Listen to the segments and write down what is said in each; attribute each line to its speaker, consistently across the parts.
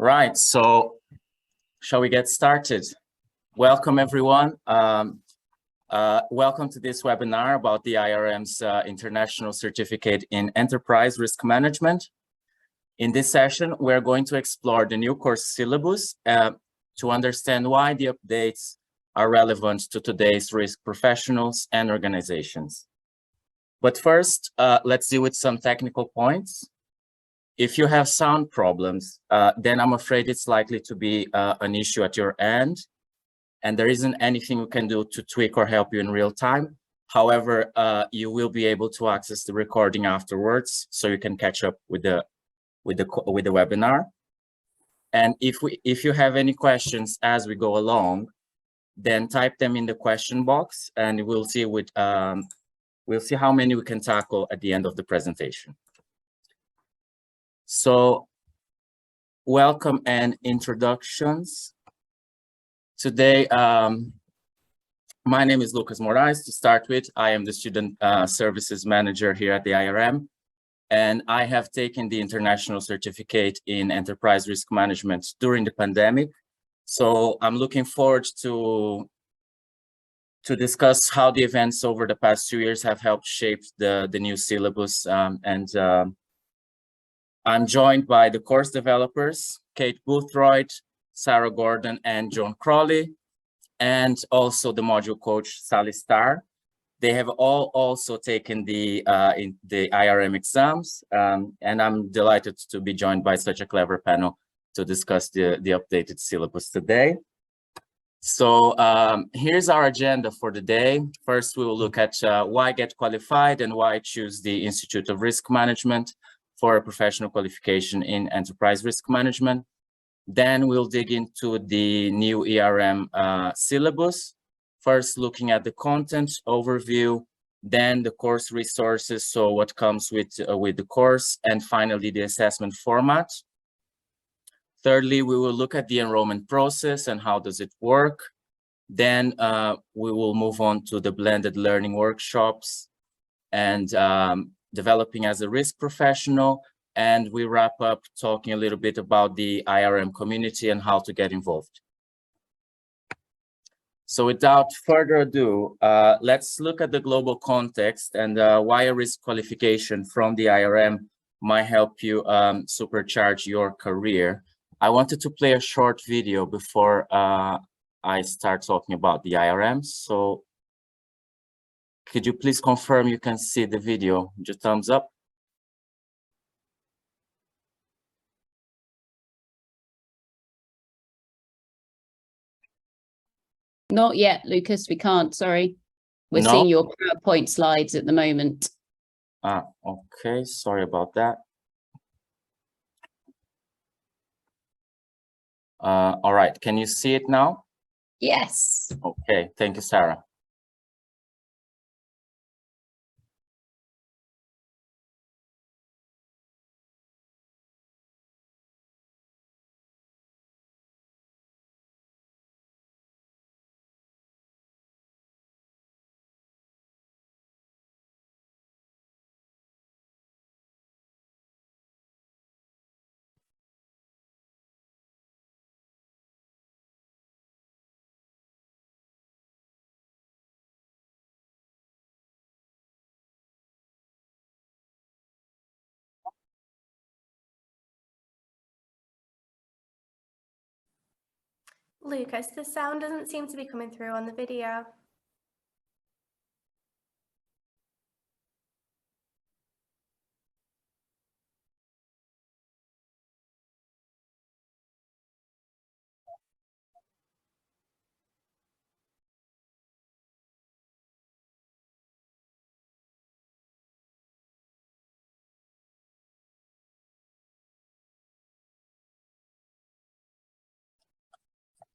Speaker 1: Right, so shall we get started? Welcome, everyone. Welcome to this webinar about the IRM's International Certificate in Enterprise Risk Management. In this session, we're going to explore the new course syllabus to understand why the updates are relevant to today's risk professionals and organizations. But first, let's deal with some technical points. If you have sound problems, then I'm afraid it's likely to be an issue at your end, and there isn't anything we can do to tweak or help you in real time. However, you will be able to access the recording afterwards, so you can catch up with the webinar. And if you have any questions as we go along, then type them in the question box, and we'll see how many we can tackle at the end of the presentation. So, welcome and introductions. Today, my name is Lucas Moraes. To start with, I am the Student Services Manager here at the IRM, and I have taken the International Certificate in Enterprise Risk Management during the pandemic. So I'm looking forward to discuss how the events over the past 2 years have helped shape the new syllabus, I'm joined by the course developers, Kate Boothroyd, Sarah Gordon, and Joan Crawley, and also the module coach, Sally Starr. They have all also taken the IRM exams, and I'm delighted to be joined by such a clever panel to discuss the updated syllabus today. So here's our agenda for the day. First, we will look at why get qualified and why choose the Institute of Risk Management for a professional qualification in enterprise risk management. Then we'll dig into the new ERM syllabus, first looking at the content overview, then the course resources, so what comes with the course, and finally the assessment format. Thirdly, we will look at the enrollment process and how does it work. Then we will move on to the blended learning workshops and developing as a risk professional, and we wrap up talking a little bit about the IRM community and how to get involved. So without further ado, let's look at the global context and why a risk qualification from the IRM might help you supercharge your career. I wanted to play a short video before I start talking about the IRM. So could you please confirm you can see the video? Just thumbs up.
Speaker 2: Not yet, Lucas. We can't, sorry. We're seeing your PowerPoint slides at the moment.
Speaker 1: Okay, sorry about that. All right, can you see it now?
Speaker 2: Yes.
Speaker 1: Okay, thank you, Sarah.
Speaker 3: Lucas, the sound doesn't seem to be coming through on the video.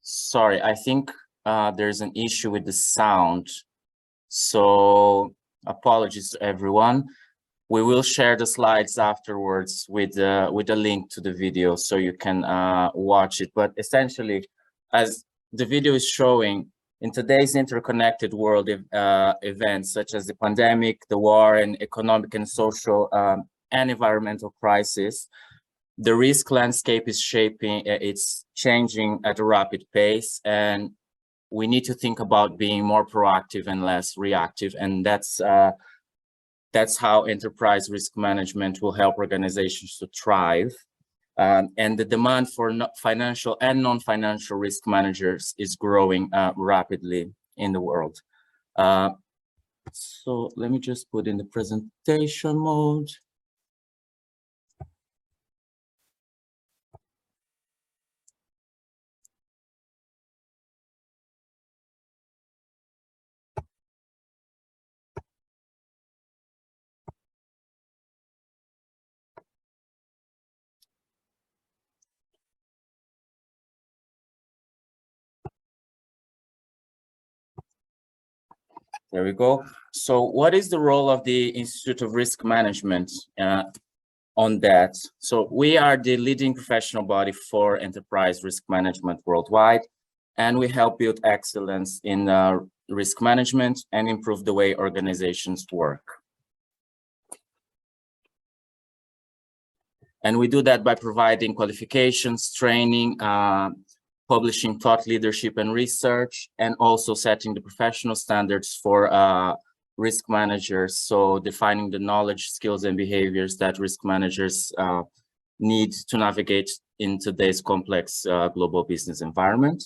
Speaker 1: Sorry, I think there's an issue with the sound. So apologies to everyone. We will share the slides afterwards with a link to the video so you can watch it. But essentially, as the video is showing, in today's interconnected world events such as the pandemic, the war, and economic and social and environmental crisis, The risk landscape is it's changing at a rapid pace, and we need to think about being more proactive and less reactive. And that's how enterprise risk management will help organizations to thrive. And the demand for financial and non-financial risk managers is growing rapidly in the world. So let me just put in the presentation mode. There we go. So what is the role of the Institute of Risk Management on that? So we are the leading professional body for enterprise risk management worldwide, and we help build excellence in risk management and improve the way organizations work. And we do that by providing qualifications, training, publishing thought leadership and research, and also setting the professional standards for risk managers. So defining the knowledge, skills, and behaviors that risk managers need to navigate in today's complex global business environment.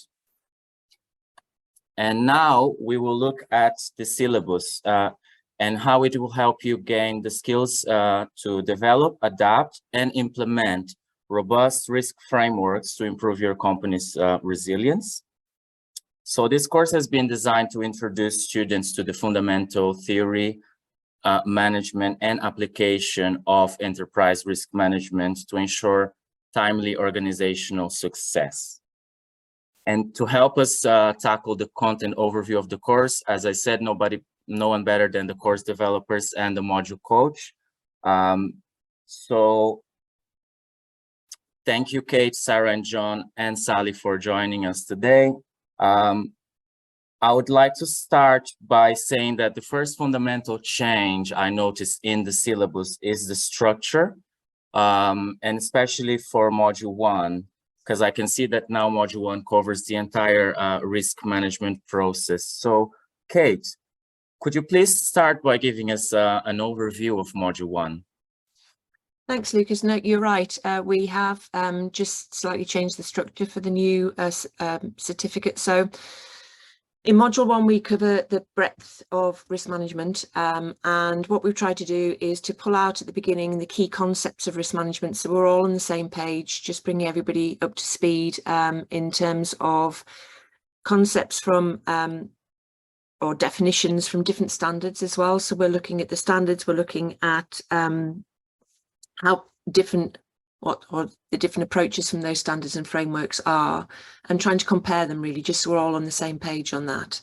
Speaker 1: And now we will look at the syllabus and how it will help you gain the skills to develop, adapt, and implement robust risk frameworks to improve your company's resilience. So this course has been designed to introduce students to the fundamental theory, management, and application of enterprise risk management to ensure timely organizational success. And to help us tackle the content overview of the course, as I said, no one better than the course developers and the module coach. So thank you, Kate, Sarah, and John, and Sally for joining us today. I would like to start by saying that the first fundamental change I noticed in the syllabus is the structure, and especially for Module 1, because I can see that now Module 1 covers the entire risk management process. So, Kate, could you please start by giving us an overview of Module 1?
Speaker 4: Thanks, Lucas. No, you're right. We have just slightly changed the structure for the new certificate. So in Module 1, we cover the breadth of risk management. And what we've tried to do is to pull out at the beginning the key concepts of risk management. So we're all on the same page, just bringing everybody up to speed in terms of concepts from or definitions from different standards as well. So we're looking at the standards, we're looking at how different, what the different approaches from those standards and frameworks are, and trying to compare them really, just so we're all on the same page on that.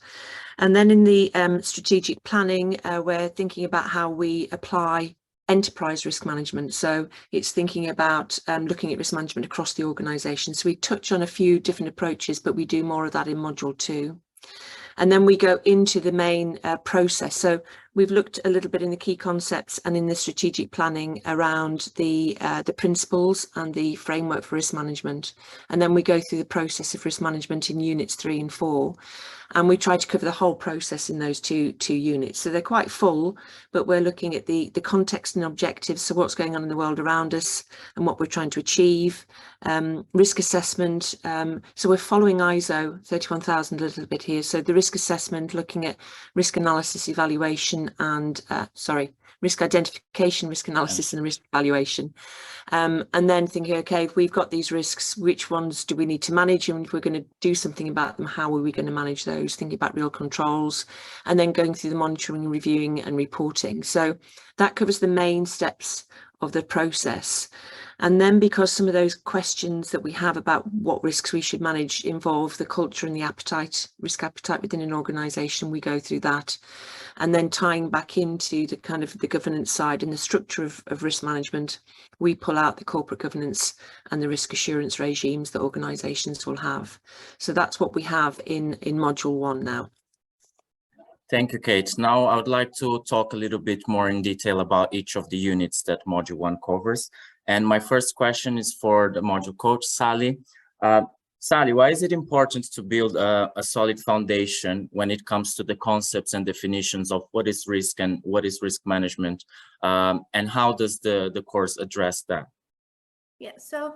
Speaker 4: And then in the strategic planning, we're thinking about how we apply enterprise risk management. So it's thinking about looking at risk management across the organisation. So we touch on a few different approaches, but we do more of that in Module 2. And then we go into the main process. So we've looked a little bit in the key concepts and in the strategic planning around the principles and the framework for risk management. And then we go through the process of risk management in units 3 and 4. And we try to cover the whole process in those two units. So they're quite full, but we're looking at the context and objectives. So what's going on in the world around us and what we're trying to achieve. Risk assessment. So we're following ISO 31000 a little bit here. So the risk assessment, looking at risk analysis, evaluation, and risk identification, risk analysis, and risk evaluation. And then thinking, okay, if we've got these risks, which ones do we need to manage? And if we're going to do something about them, how are we going to manage those? Thinking about real controls, and then going through the monitoring, reviewing, and reporting. So that covers the main steps of the process. And then, because some of those questions that we have about what risks we should manage involve the culture and the appetite, risk appetite within an organisation, we go through that. And then tying back into the kind of the governance side and the structure of risk management, we pull out the corporate governance and the risk assurance regimes that organisations will have. So that's what we have in Module 1 now.
Speaker 1: Thank you, Kate. Now I would like to talk a little bit more in detail about each of the units that Module 1 covers. And my first question is for the module coach, Sally. Sally, why is it important to build a solid foundation when it comes to the concepts and definitions of what is risk and what is risk management? And how does the course address that?
Speaker 3: Yeah, so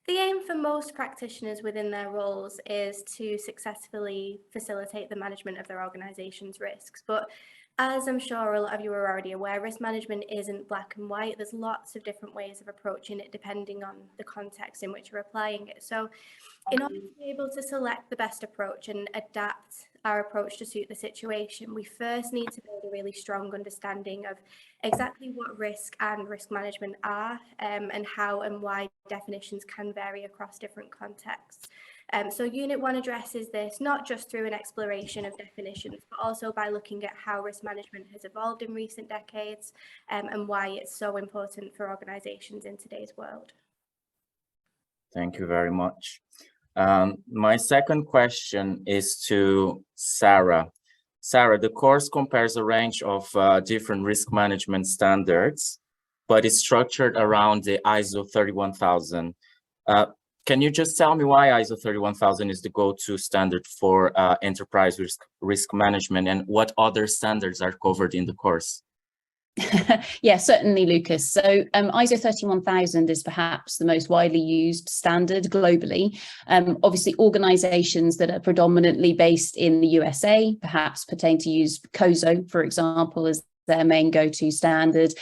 Speaker 3: the aim for most practitioners within their roles is to successfully facilitate the management of their organization's risks. But as I'm sure a lot of you are already aware, risk management isn't black and white. There's lots of different ways of approaching it depending on the context in which you're applying it. So in order to be able to select the best approach and adapt our approach to suit the situation, we first need to build a really strong understanding of exactly what risk and risk management are, and how and why definitions can vary across different contexts. So Unit 1 addresses this not just through an exploration of definitions, but also by looking at how risk management has evolved in recent decades, and why it's so important for organizations in today's world.
Speaker 1: Thank you very much. My second question is to Sarah. Sarah, the course compares a range of different risk management standards, but it's structured around the ISO 31000. Can you just tell me why ISO 31000 is the go-to standard for enterprise risk management, and what other standards are covered in the course?
Speaker 2: Yeah, certainly, Lucas. So ISO 31000 is perhaps the most widely used standard globally. Obviously, organizations that are predominantly based in the USA perhaps pertain to use COSO, for example, as their main go-to standard.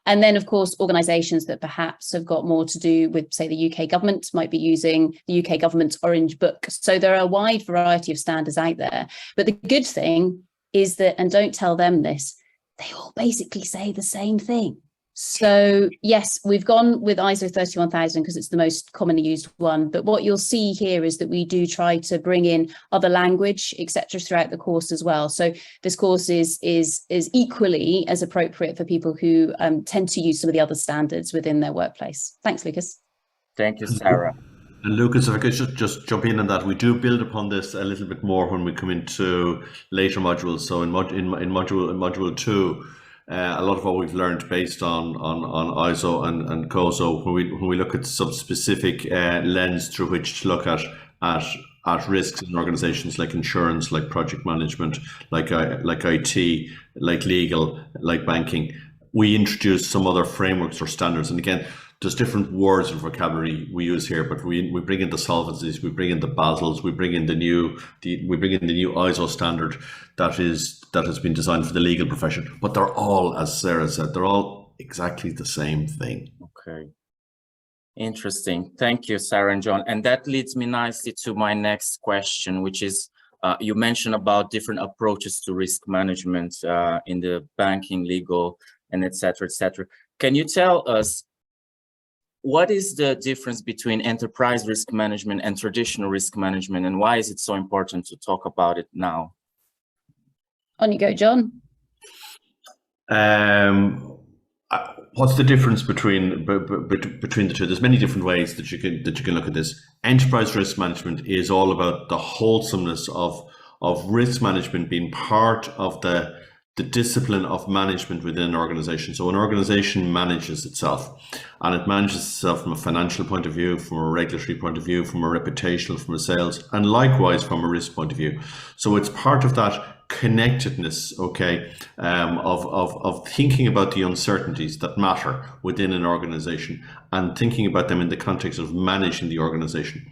Speaker 2: And then, of course, organizations that perhaps have got more to do with, say, the UK government might be using the UK government's Orange Book. So there are a wide variety of standards out there. But the good thing is that, and don't tell them this, they all basically say the same thing. So yes, we've gone with ISO 31000 because it's the most commonly used one. But what you'll see here is that we do try to bring in other language, etc., throughout the course as well. So this course is equally as appropriate for people who tend to use some of the other standards within their workplace. Thanks, Lucas.
Speaker 1: Thank you, Sarah.
Speaker 5: And Lucas, if I could just jump in on that, we do build upon this a little bit more when we come into later modules. So in module 2, a lot of what we've learned based on ISO and COSO, when we look at some specific lens through which to look at risks in organizations like insurance, like project management, like IT, like legal, like banking, we introduce some other frameworks or standards. And again, there's different words and vocabulary we use here, but we bring in the solvencies, we bring in the Basels, we bring in the new ISO standard that has been designed for the legal profession. But they're all, as Sarah said, they're all exactly the same thing.
Speaker 1: Okay. Interesting. Thank you, Sarah and John. And that leads me nicely to my next question, which is, you mentioned about different approaches to risk management in the banking, legal, and et cetera, et cetera. Can you tell us, what is the difference between enterprise risk management and traditional risk management, and why is it so important to talk about it now?
Speaker 2: On you go, John.
Speaker 5: What's the difference between the two? There's many different ways that you can look at this. Enterprise risk management is all about the wholesomeness of risk management being part of the discipline of management within an organization. So an organization manages itself, and it manages itself from a financial point of view, from a regulatory point of view, from a reputational, from a sales, and likewise from a risk point of view. So it's part of that connectedness, okay, of thinking about the uncertainties that matter within an organization and thinking about them in the context of managing the organization.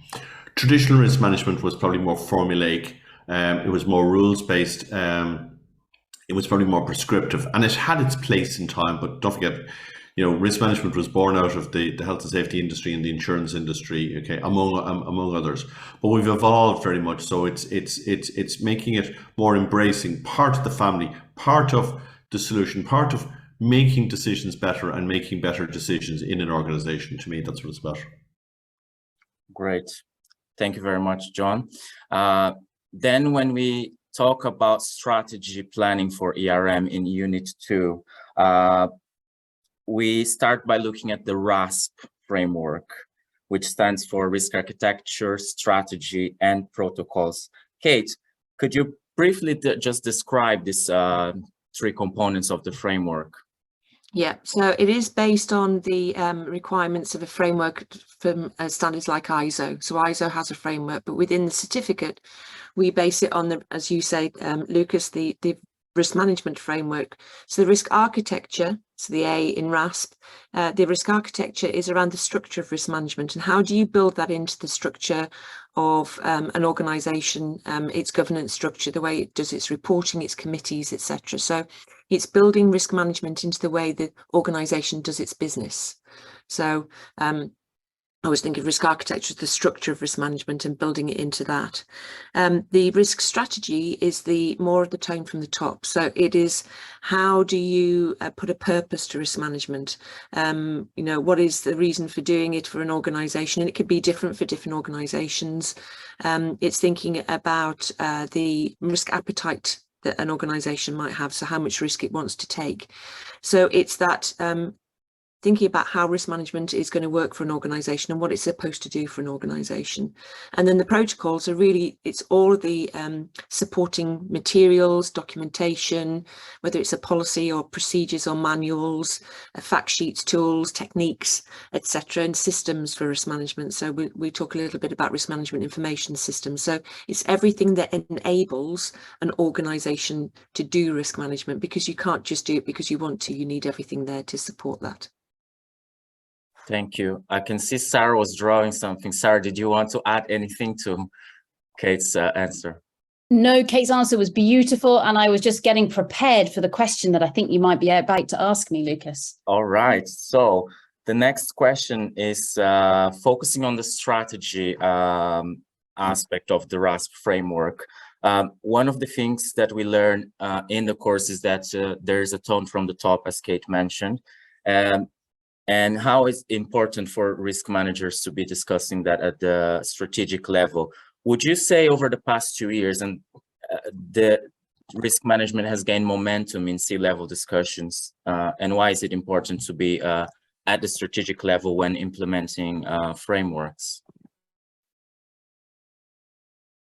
Speaker 5: Traditional risk management was probably more formulaic. It was more rules-based. It was probably more prescriptive, and it had its place in time. But don't forget, risk management was born out of the health and safety industry and the insurance industry, okay, among others. But we've evolved very much, so it's making it more embracing, part of the family, part of the solution, part of making decisions better and making better decisions in an organization. To me, that's what it's about.
Speaker 1: Great, thank you very much, John. Then when we talk about strategy planning for ERM in Unit 2, we start by looking at the RASP framework, which stands for Risk Architecture, Strategy, and Protocols. Kate, could you briefly just describe these 3 components of the framework?
Speaker 4: Yeah, so it is based on the requirements of a framework from standards like ISO. So ISO has a framework, but within the certificate, we base it on the, as you say, Lucas, the risk management framework. So the risk architecture, so the A in RASP, the risk architecture is around the structure of risk management, and how do you build that into the structure of an organisation, its governance structure, the way it does its reporting, its committees, etc. So it's building risk management into the way the organisation does its business. So I was thinking of risk architecture, the structure of risk management, and building it into that. The risk strategy is the more of the tone from the top. So it is, how do you put a purpose to risk management? You know, what is the reason for doing it for an organisation? And it could be different for different organisations. It's thinking about the risk appetite that an organisation might have, so how much risk it wants to take. So it's that thinking about how risk management is going to work for an organisation and what it's supposed to do for an organisation. And then the protocols are really, it's all of the supporting materials, documentation, whether it's a policy or procedures or manuals, fact sheets, tools, techniques, etc., and systems for risk management. So we talk a little bit about risk management information systems. So it's everything that enables an organisation to do risk management, because you can't just do it because you want to, you need everything there to support that.
Speaker 1: Thank you. I can see Sarah was drawing something. Sarah, did you want to add anything to Kate's answer?
Speaker 2: No, Kate's answer was beautiful, and I was just getting prepared for the question that I think you might be about to ask me, Lucas.
Speaker 1: All right. So the next question is focusing on the strategy aspect of the RASP framework. One of the things that we learn in the course is that there is a tone from the top, as Kate mentioned. And how it's important for risk managers to be discussing that at the strategic level. Would you say over the past 2 years, and the risk management has gained momentum in C-level discussions, and why is it important to be at the strategic level when implementing frameworks?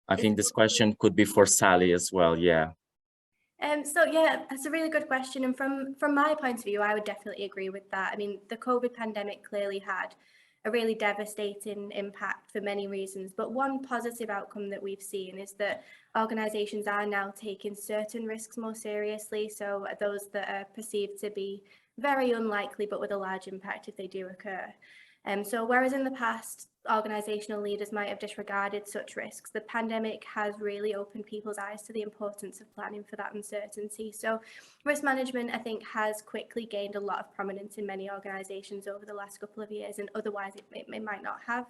Speaker 1: I think this question could be for Sally as well, yeah.
Speaker 3: So yeah, that's a really good question. And from my point of view, I would definitely agree with that. I mean, the COVID pandemic clearly had a really devastating impact for many reasons. But one positive outcome that we've seen is that organisations are now taking certain risks more seriously. So those that are perceived to be very unlikely, but with a large impact if they do occur. So whereas in the past, organisational leaders might have disregarded such risks, the pandemic has really opened people's eyes to the importance of planning for that uncertainty. So risk management, I think, has quickly gained a lot of prominence in many organisations over the last couple of years, and otherwise it might not have.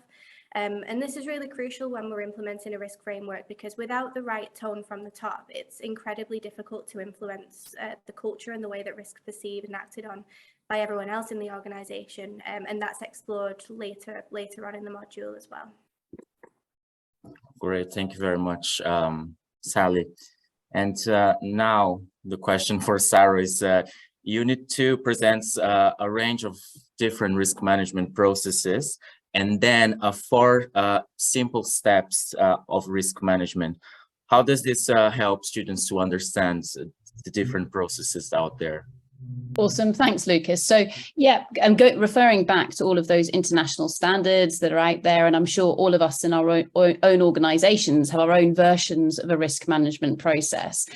Speaker 3: And this is really crucial when we're implementing a risk framework, because without the right tone from the top, it's incredibly difficult to influence the culture and the way that risk is perceived and acted on by everyone else in the organisation, and that's explored later on in the module as well.
Speaker 1: Great, thank you very much, Sally. And now the question for Sarah is, Unit 2 presents a range of different risk management processes, and then 4 simple steps of risk management. How does this help students to understand the different processes out there?
Speaker 2: Awesome. Thanks, Lucas. So yeah, I'm referring back to all of those international standards that are out there, and I'm sure all of us in our own organizations have our own versions of a risk management process.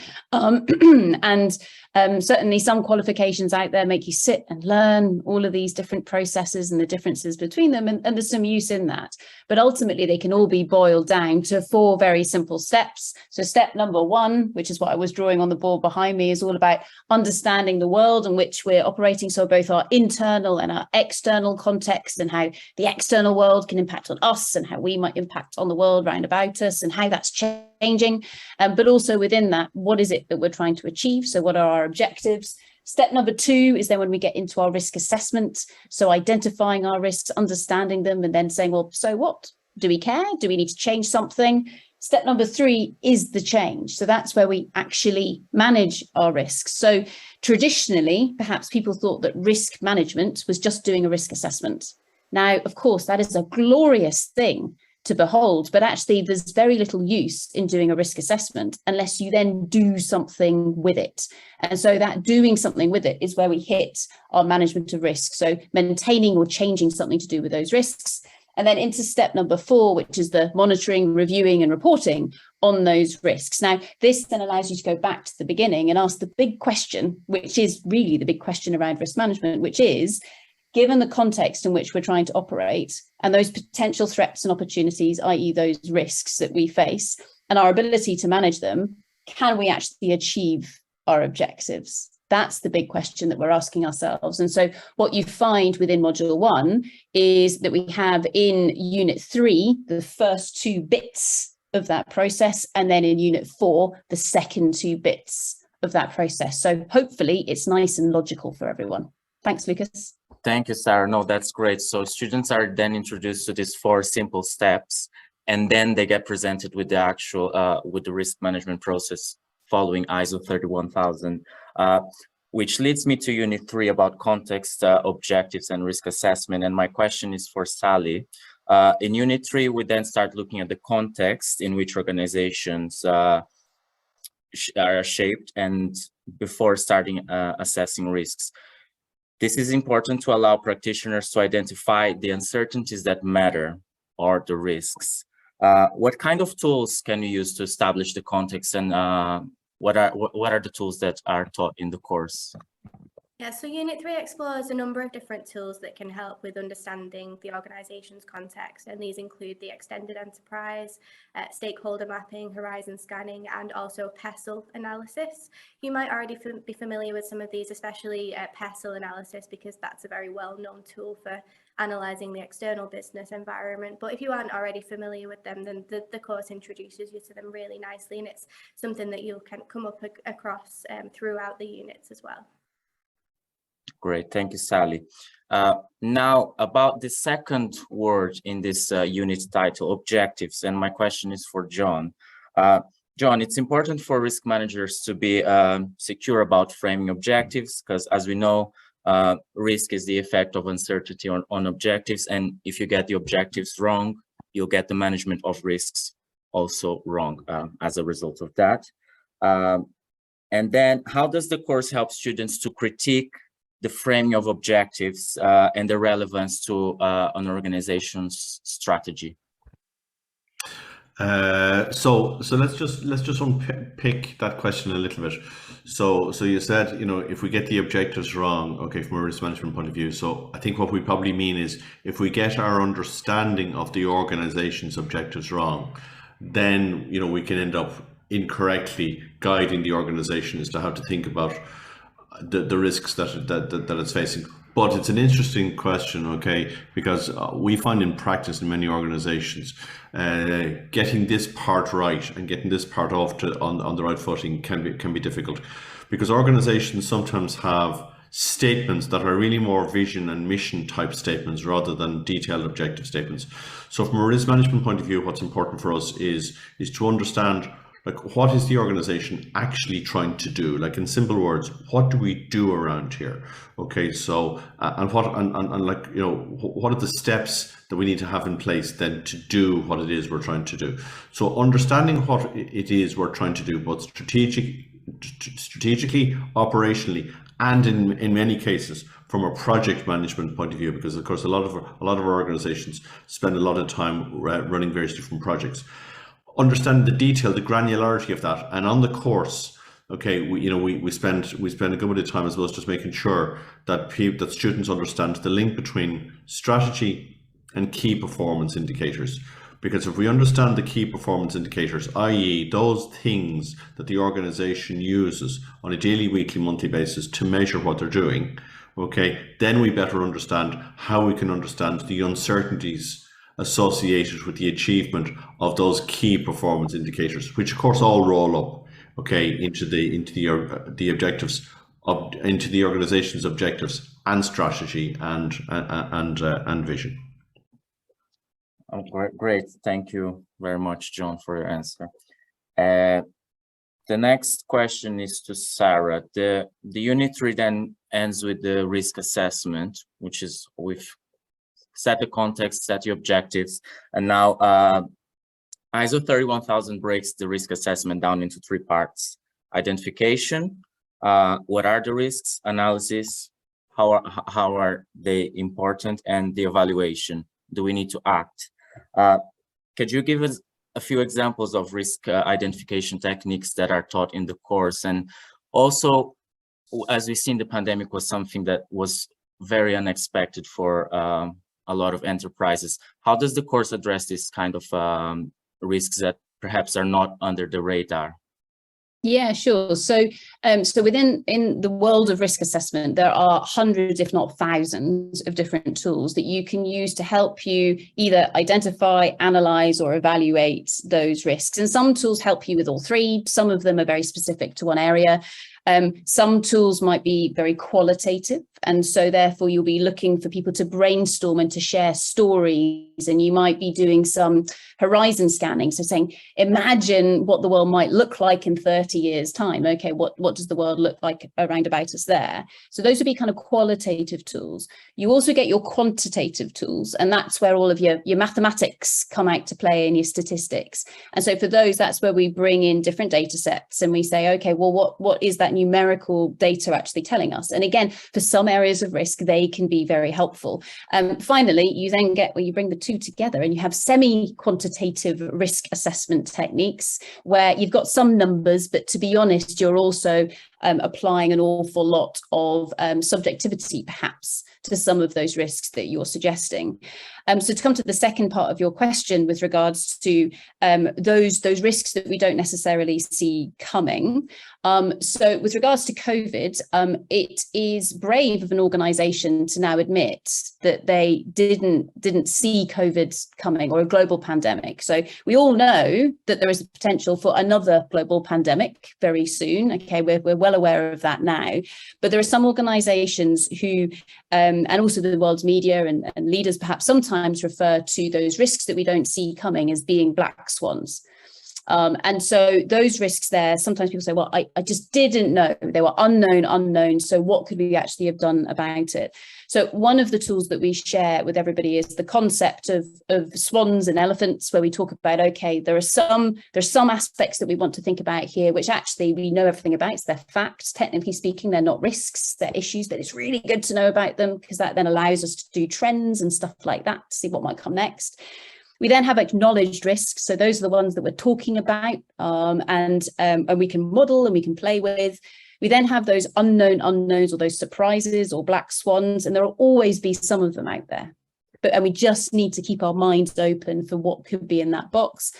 Speaker 2: Certainly some qualifications out there make you sit and learn all of these different processes and the differences between them, and there's some use in that. But ultimately, they can all be boiled down to 4 very simple steps. So step number 1, which is what I was drawing on the board behind me, is all about understanding the world in which we're operating. So both our internal and our external context, and how the external world can impact on us, and how we might impact on the world round about us, and how that's changing. But also within that, what is it that we're trying to achieve? So what are our objectives? Step number 2 is then when we get into our risk assessment. So identifying our risks, understanding them, and then saying, well, so what? Do we care? Do we need to change something? Step number 3 is the change. So that's where we actually manage our risks. So traditionally, perhaps people thought that risk management was just doing a risk assessment. Now, of course, that is a glorious thing to behold, but actually there's very little use in doing a risk assessment unless you then do something with it. And so that doing something with it is where we hit our management of risk. So maintaining or changing something to do with those risks. And then into step number 4, which is the monitoring, reviewing and reporting on those risks. Now, this then allows you to go back to the beginning and ask the big question, which is really the big question around risk management, which is, given the context in which we're trying to operate and those potential threats and opportunities, i.e. those risks that we face, and our ability to manage them, can we actually achieve our objectives? That's the big question that we're asking ourselves. And so what you find within module 1 is that we have in unit 3, the first 2 bits of that process, and then in unit 4, the second 2 bits of that process. So hopefully it's nice and logical for everyone. Thanks, Lucas.
Speaker 1: Thank you, Sarah. No, that's great. So students are then introduced to these 4 simple steps, and then they get presented with the actual, with the risk management process following ISO 31000, which leads me to unit 3 about context, objectives and risk assessment. And my question is for Sally. In unit 3, we then start looking at the context in which organizations are shaped and before starting assessing risks. This is important to allow practitioners to identify the uncertainties that matter or the risks. What kind of tools can you use to establish the context, and what are the tools that are taught in the course?
Speaker 3: Yeah, so Unit 3 explores a number of different tools that can help with understanding the organisation's context, and these include the extended enterprise, stakeholder mapping, horizon scanning, and also PESTLE analysis. You might already be familiar with some of these, especially PESTLE analysis, because that's a very well-known tool for analysing the external business environment. But if you aren't already familiar with them, then the course introduces you to them really nicely, and it's something that you'll come up across throughout the units as well.
Speaker 1: Great, thank you, Sally. Now about the second word in this unit title, objectives, and my question is for John. John, it's important for risk managers to be secure about framing objectives, because as we know, risk is the effect of uncertainty on objectives, and if you get the objectives wrong, you'll get the management of risks also wrong as a result of that. And then how does the course help students to critique the framing of objectives and the relevance to an organization's strategy?
Speaker 5: So let's just unpick that question a little bit. So you said, you know, if we get the objectives wrong, okay, from a risk management point of view. So I think what we probably mean is if we get our understanding of the organization's objectives wrong, then, you know, we can end up incorrectly guiding the organization as to how to think about the risks that it's facing. But it's an interesting question, okay, because we find in practice in many organizations, getting this part right and getting this part off on the right footing can be difficult, because organizations sometimes have statements that are really more vision and mission type statements rather than detailed objective statements. So from a risk management point of view, what's important for us is to understand, like, what is the organization actually trying to do? Like, in simple words, what do we do around here? Okay, so and like, you know, what are the steps that we need to have in place then to do what it is we're trying to do? So understanding what it is we're trying to do, both strategically, operationally, and in many cases from a project management point of view, because of course a lot of our organizations spend a lot of time running various different projects. Understand the detail, the granularity of that, and on the course, okay, we spend a good bit of time as well as just making sure that students understand the link between strategy and key performance indicators. Because if we understand the key performance indicators, i.e. those things that the organization uses on a daily, weekly, monthly basis to measure what they're doing, okay, then we better understand how we can understand the uncertainties associated with the achievement of those key performance indicators, which of course all roll up, okay, into the objectives into the organization's objectives and strategy and vision.
Speaker 1: Oh, great, thank you very much, John, for your answer. The next question is to Sarah. The unit 3 then ends with the risk assessment, which is we've set the context, set your objectives. And now ISO 31000 breaks the risk assessment down into 3 parts: identification, what are the risks, analysis, how are they important, and the evaluation. Do we need to act? Could you give us a few examples of risk identification techniques that are taught in the course? And also, as we've seen, the pandemic was something that was very unexpected for a lot of enterprises. How does the course address this kind of risks that perhaps are not under the radar?
Speaker 2: Yeah, sure. So in the world of risk assessment, there are hundreds, if not thousands, of different tools that you can use to help you either identify, analyze, or evaluate those risks. And some tools help you with all 3. Some of them are very specific to one area. Some tools might be very qualitative, and so therefore you'll be looking for people to brainstorm and to share stories, and you might be doing some horizon scanning, so saying, imagine what the world might look like in 30 years' time. Okay, what does the world look like around about us there? So those would be kind of qualitative tools. You also get your quantitative tools, and that's where all of your mathematics come out to play, and your statistics. And so for those, that's where we bring in different data sets, and we say, okay, well, what is that numerical data actually telling us? And again, for some areas of risk, they can be very helpful. Finally, you then get where you bring the 2 together, and you have semi-quantitative risk assessment techniques where you've got some numbers, but to be honest, you're also applying an awful lot of subjectivity, perhaps, to some of those risks that you're suggesting. So to come to the second part of your question with regards to those risks that we don't necessarily see coming. So with regards to COVID, it is brave of an organization to now admit that they didn't see COVID coming, or a global pandemic. So we all know that there is a potential for another global pandemic very soon. Okay, we're well aware of that now. But there are some organizations who, and also the world's media and leaders perhaps sometimes refer to those risks that we don't see coming as being black swans. And so those risks there, sometimes people say, well, I just didn't know. They were unknown. So what could we actually have done about it? So one of the tools that we share with everybody is the concept of swans and elephants, where we talk about, okay, there's some aspects that we want to think about here, which actually we know everything about. They're facts. Technically speaking, they're not risks, they're issues, but it's really good to know about them, because that then allows us to do trends and stuff like that, to see what might come next. We then have acknowledged risks. So those are the ones that we're talking about, and we can model and we can play with. We then have those unknown unknowns, or those surprises or black swans, and there will always be some of them out there. And we just need to keep our minds open for what could be in that box.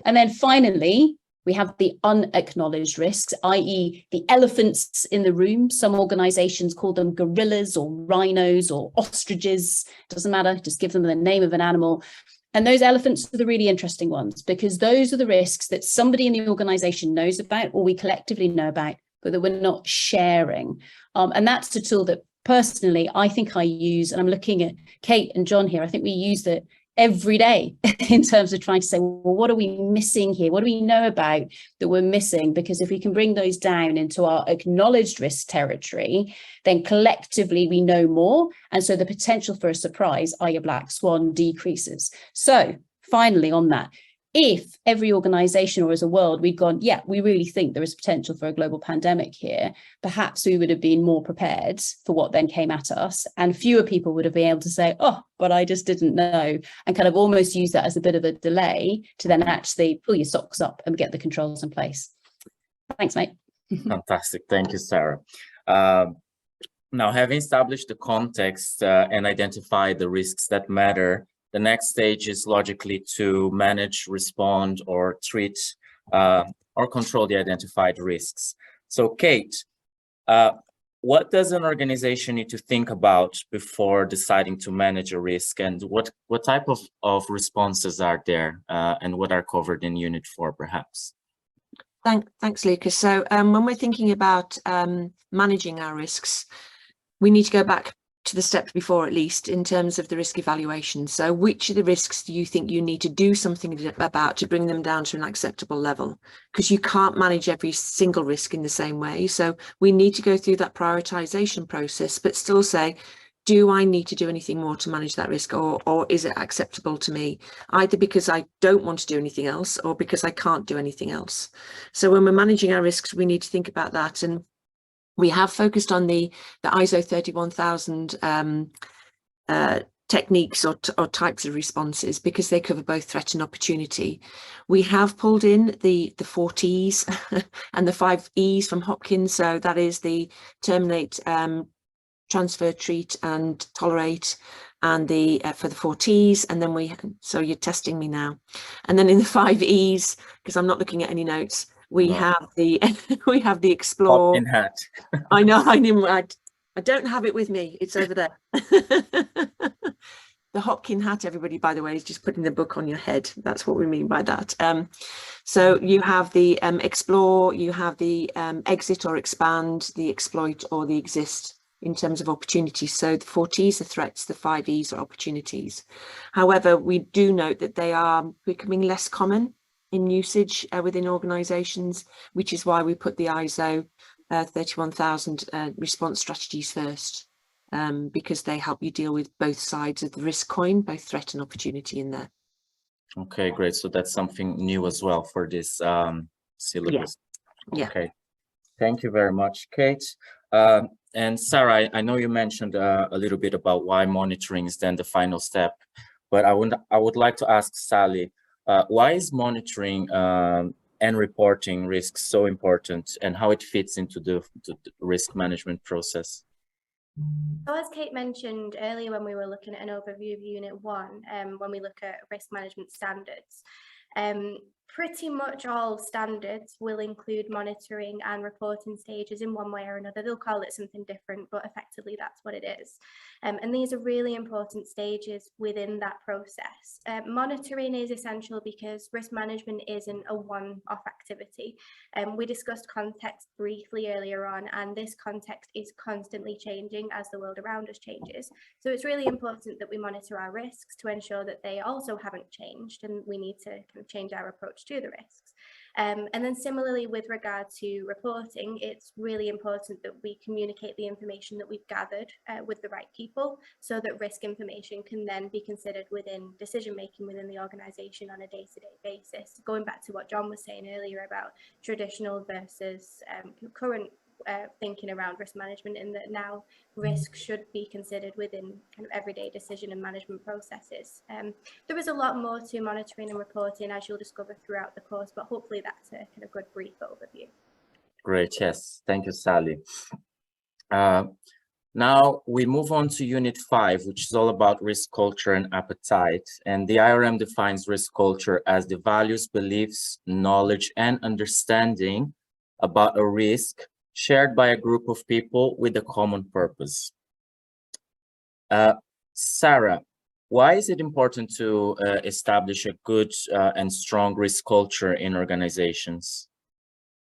Speaker 2: And then finally, we have the unacknowledged risks, i.e. the elephants in the room. Some organizations call them gorillas or rhinos or ostriches. Doesn't matter, just give them the name of an animal. And those elephants are the really interesting ones, because those are the risks that somebody in the organization knows about, or we collectively know about, but that we're not sharing. And that's a tool that personally, I think I use, and I'm looking at Kate and John here, I think we use it every day in terms of trying to say, well, what are we missing here? What do we know about that we're missing? Because if we can bring those down into our acknowledged risk territory, then collectively we know more. And so the potential for a surprise, i.e. a black swan, decreases. So finally on that, if every organization or as a world we'd gone, yeah, we really think there is potential for a global pandemic here, perhaps we would have been more prepared for what then came at us, and fewer people would have been able to say, oh, but I just didn't know, and kind of almost use that as a bit of a delay to then actually pull your socks up and get the controls in place. Thanks, mate.
Speaker 1: Fantastic. Thank you, Sarah. Now, having established the context and identified the risks that matter, the next stage is logically to manage, respond, or treat or control the identified risks. So, Kate, what does an organization need to think about before deciding to manage a risk, and what type of responses are there, and what are covered in Unit 4, perhaps?
Speaker 4: Thanks, Lucas. So when we're thinking about managing our risks, we need to go back to the steps before, at least in terms of the risk evaluation. So which of the risks do you think you need to do something about to bring them down to an acceptable level? Because you can't manage every single risk in the same way. So we need to go through that prioritization process, but still say, do I need to do anything more to manage that risk, or is it acceptable to me, either because I don't want to do anything else or because I can't do anything else? So when we're managing our risks, we need to think about that. And we have focused on the ISO 31000 techniques or types of responses because they cover both threat and opportunity. We have pulled in the 4 T's and the 5 E's from Hopkins. So that is the terminate, transfer, treat and tolerate, and the for the 4 T's. And then so you're testing me now. And then in the 5 E's, because I'm not looking at any notes, we have the explore.
Speaker 1: In hat.
Speaker 4: I know, I don't have it with me. It's over there. The Hopkins hat, everybody, by the way, is just putting the book on your head. That's what we mean by that. So you have the explore, you have the exit or expand, the exploit or the exist in terms of opportunities. So the 4 T's are threats, the 5 E's are opportunities. However, we do note that they are becoming less common in usage within organisations, which is why we put the ISO 31000 response strategies first, because they help you deal with both sides of the risk coin, both threat and opportunity in there.
Speaker 1: Okay, great. So that's something new as well for this syllabus.
Speaker 4: Yeah.
Speaker 1: Okay, thank you very much, Kate. And Sarah, I know you mentioned a little bit about why monitoring is then the final step, but I would like to ask Sally, why is monitoring and reporting risks so important, and how it fits into the risk management process?
Speaker 3: So as Kate mentioned earlier when we were looking at an overview of Unit 1, when we look at risk management standards, pretty much all standards will include monitoring and reporting stages in one way or another. They'll call it something different, but effectively that's what it is. And these are really important stages within that process. Monitoring is essential because risk management isn't a one-off activity. We discussed context briefly earlier on, and this context is constantly changing as the world around us changes. So it's really important that we monitor our risks to ensure that they also haven't changed, and we need to kind of change our approach to the risks. And then similarly with regard to reporting, it's really important that we communicate the information that we've gathered with the right people, so that risk information can then be considered within decision making within the organisation on a day-to-day basis. Going back to what John was saying earlier about traditional versus current thinking around risk management, in that now risk should be considered within kind of everyday decision and management processes. There is a lot more to monitoring and reporting, as you'll discover throughout the course, but hopefully that's a kind of good brief overview.
Speaker 1: Great, yes, thank you, Sally. Now we move on to Unit 5, which is all about risk culture and appetite. And the IRM defines risk culture as the values, beliefs, knowledge, and understanding about a risk shared by a group of people with a common purpose. Sarah, why is it important to establish a good and strong risk culture in organizations?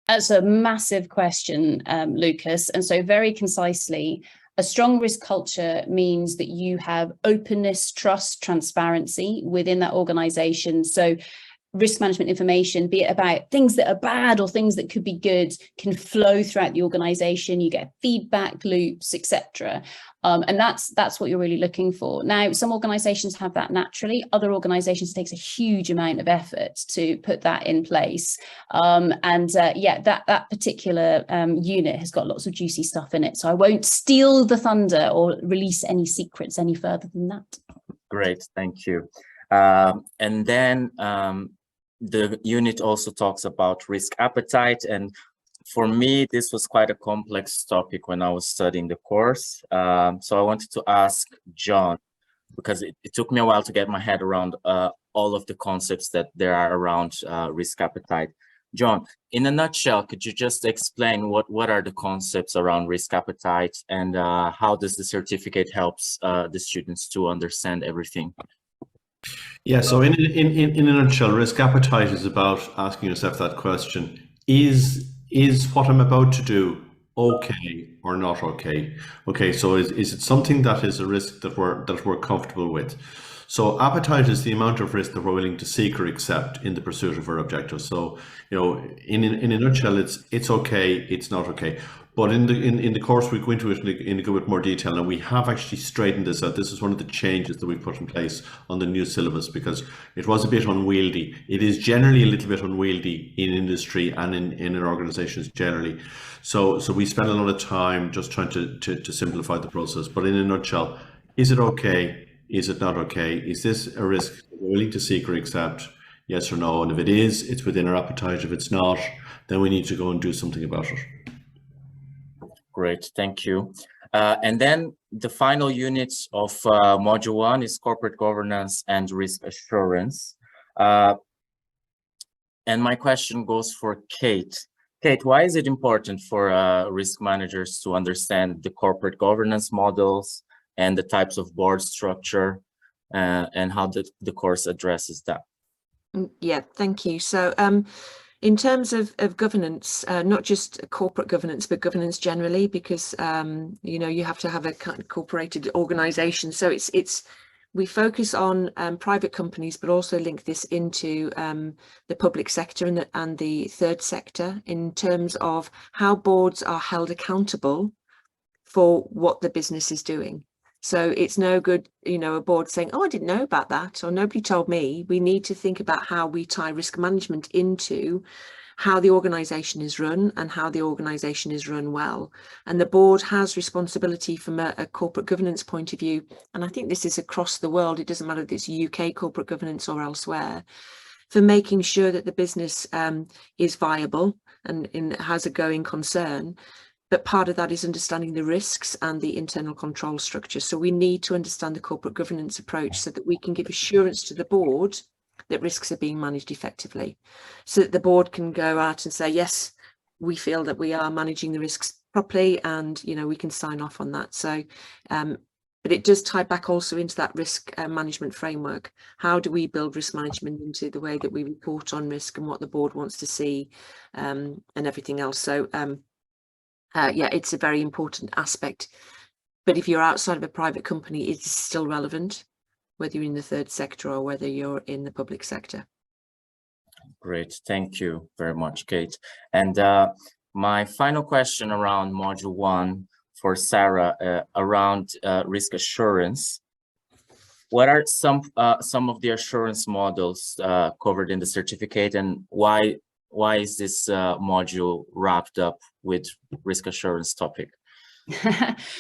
Speaker 2: That's a massive question, Lucas. And so very concisely, a strong risk culture means that you have openness, trust, transparency within that organization. So risk management information, be it about things that are bad or things that could be good, can flow throughout the organization. You get feedback loops, etc. And that's what you're really looking for. Now, some organizations have that naturally. Other organizations, it takes a huge amount of effort to put that in place. Yeah, that particular unit has got lots of juicy stuff in it. So I won't steal the thunder or release any secrets any further than that.
Speaker 1: Great, thank you. And then the unit also talks about risk appetite. And for me, this was quite a complex topic when I was studying the course. So I wanted to ask John, because it took me a while to get my head around all of the concepts that there are around risk appetite. John, in a nutshell, could you just explain what are the concepts around risk appetite, and how does the certificate helps the students to understand everything?
Speaker 5: Yeah, so in a nutshell, risk appetite is about asking yourself that question: is what I'm about to do okay or not okay? Okay, so is it something that is a risk that we're comfortable with? So appetite is the amount of risk that we're willing to seek or accept in the pursuit of our objectives. So, you know, in a nutshell, it's okay, it's not okay. But in the course, we go into it in a good bit more detail, and we have actually straightened this out. This is one of the changes that we've put in place on the new syllabus, because it was a bit unwieldy. It is generally a little bit unwieldy in industry and in our organizations generally. So we spend a lot of time just trying to simplify the process. But in a nutshell, is it okay? Is it not okay? Is this a risk we're willing to seek or accept? Yes or no? And if it is, it's within our appetite. If it's not, then we need to go and do something about it.
Speaker 1: Great, thank you. And then the final unit of Module 1 is Corporate Governance and Risk Assurance. And my question goes for Kate. Kate, why is it important for risk managers to understand the corporate governance models and the types of board structure, and how the course addresses that?
Speaker 4: Yeah, thank you. So in terms of governance, not just corporate governance, but governance generally, because you know, you have to have a kind of incorporated organization. So we focus on private companies, but also link this into the public sector and the third sector in terms of how boards are held accountable for what the business is doing. So it's no good, you know, a board saying, oh, I didn't know about that, or nobody told me. We need to think about how we tie risk management into how the organization is run and how the organization is run well. And the board has responsibility from a corporate governance point of view. And I think this is across the world. It doesn't matter if it's UK corporate governance or elsewhere, for making sure that the business is viable and has a going concern. But part of that is understanding the risks and the internal control structure. So we need to understand the corporate governance approach so that we can give assurance to the board that risks are being managed effectively, so that the board can go out and say, yes, we feel that we are managing the risks properly, and, you know, we can sign off on that. So but it does tie back also into that risk management framework. How do we build risk management into the way that we report on risk and what the board wants to see, and everything else? So yeah, it's a very important aspect. But if you're outside of a private company, it's still relevant, whether you're in the third sector or whether you're in the public sector.
Speaker 1: Great, thank you very much, Kate. And my final question around Module 1 for Sarah, around risk assurance. What are some of the assurance models covered in the certificate, and why is this module wrapped up with risk assurance topic?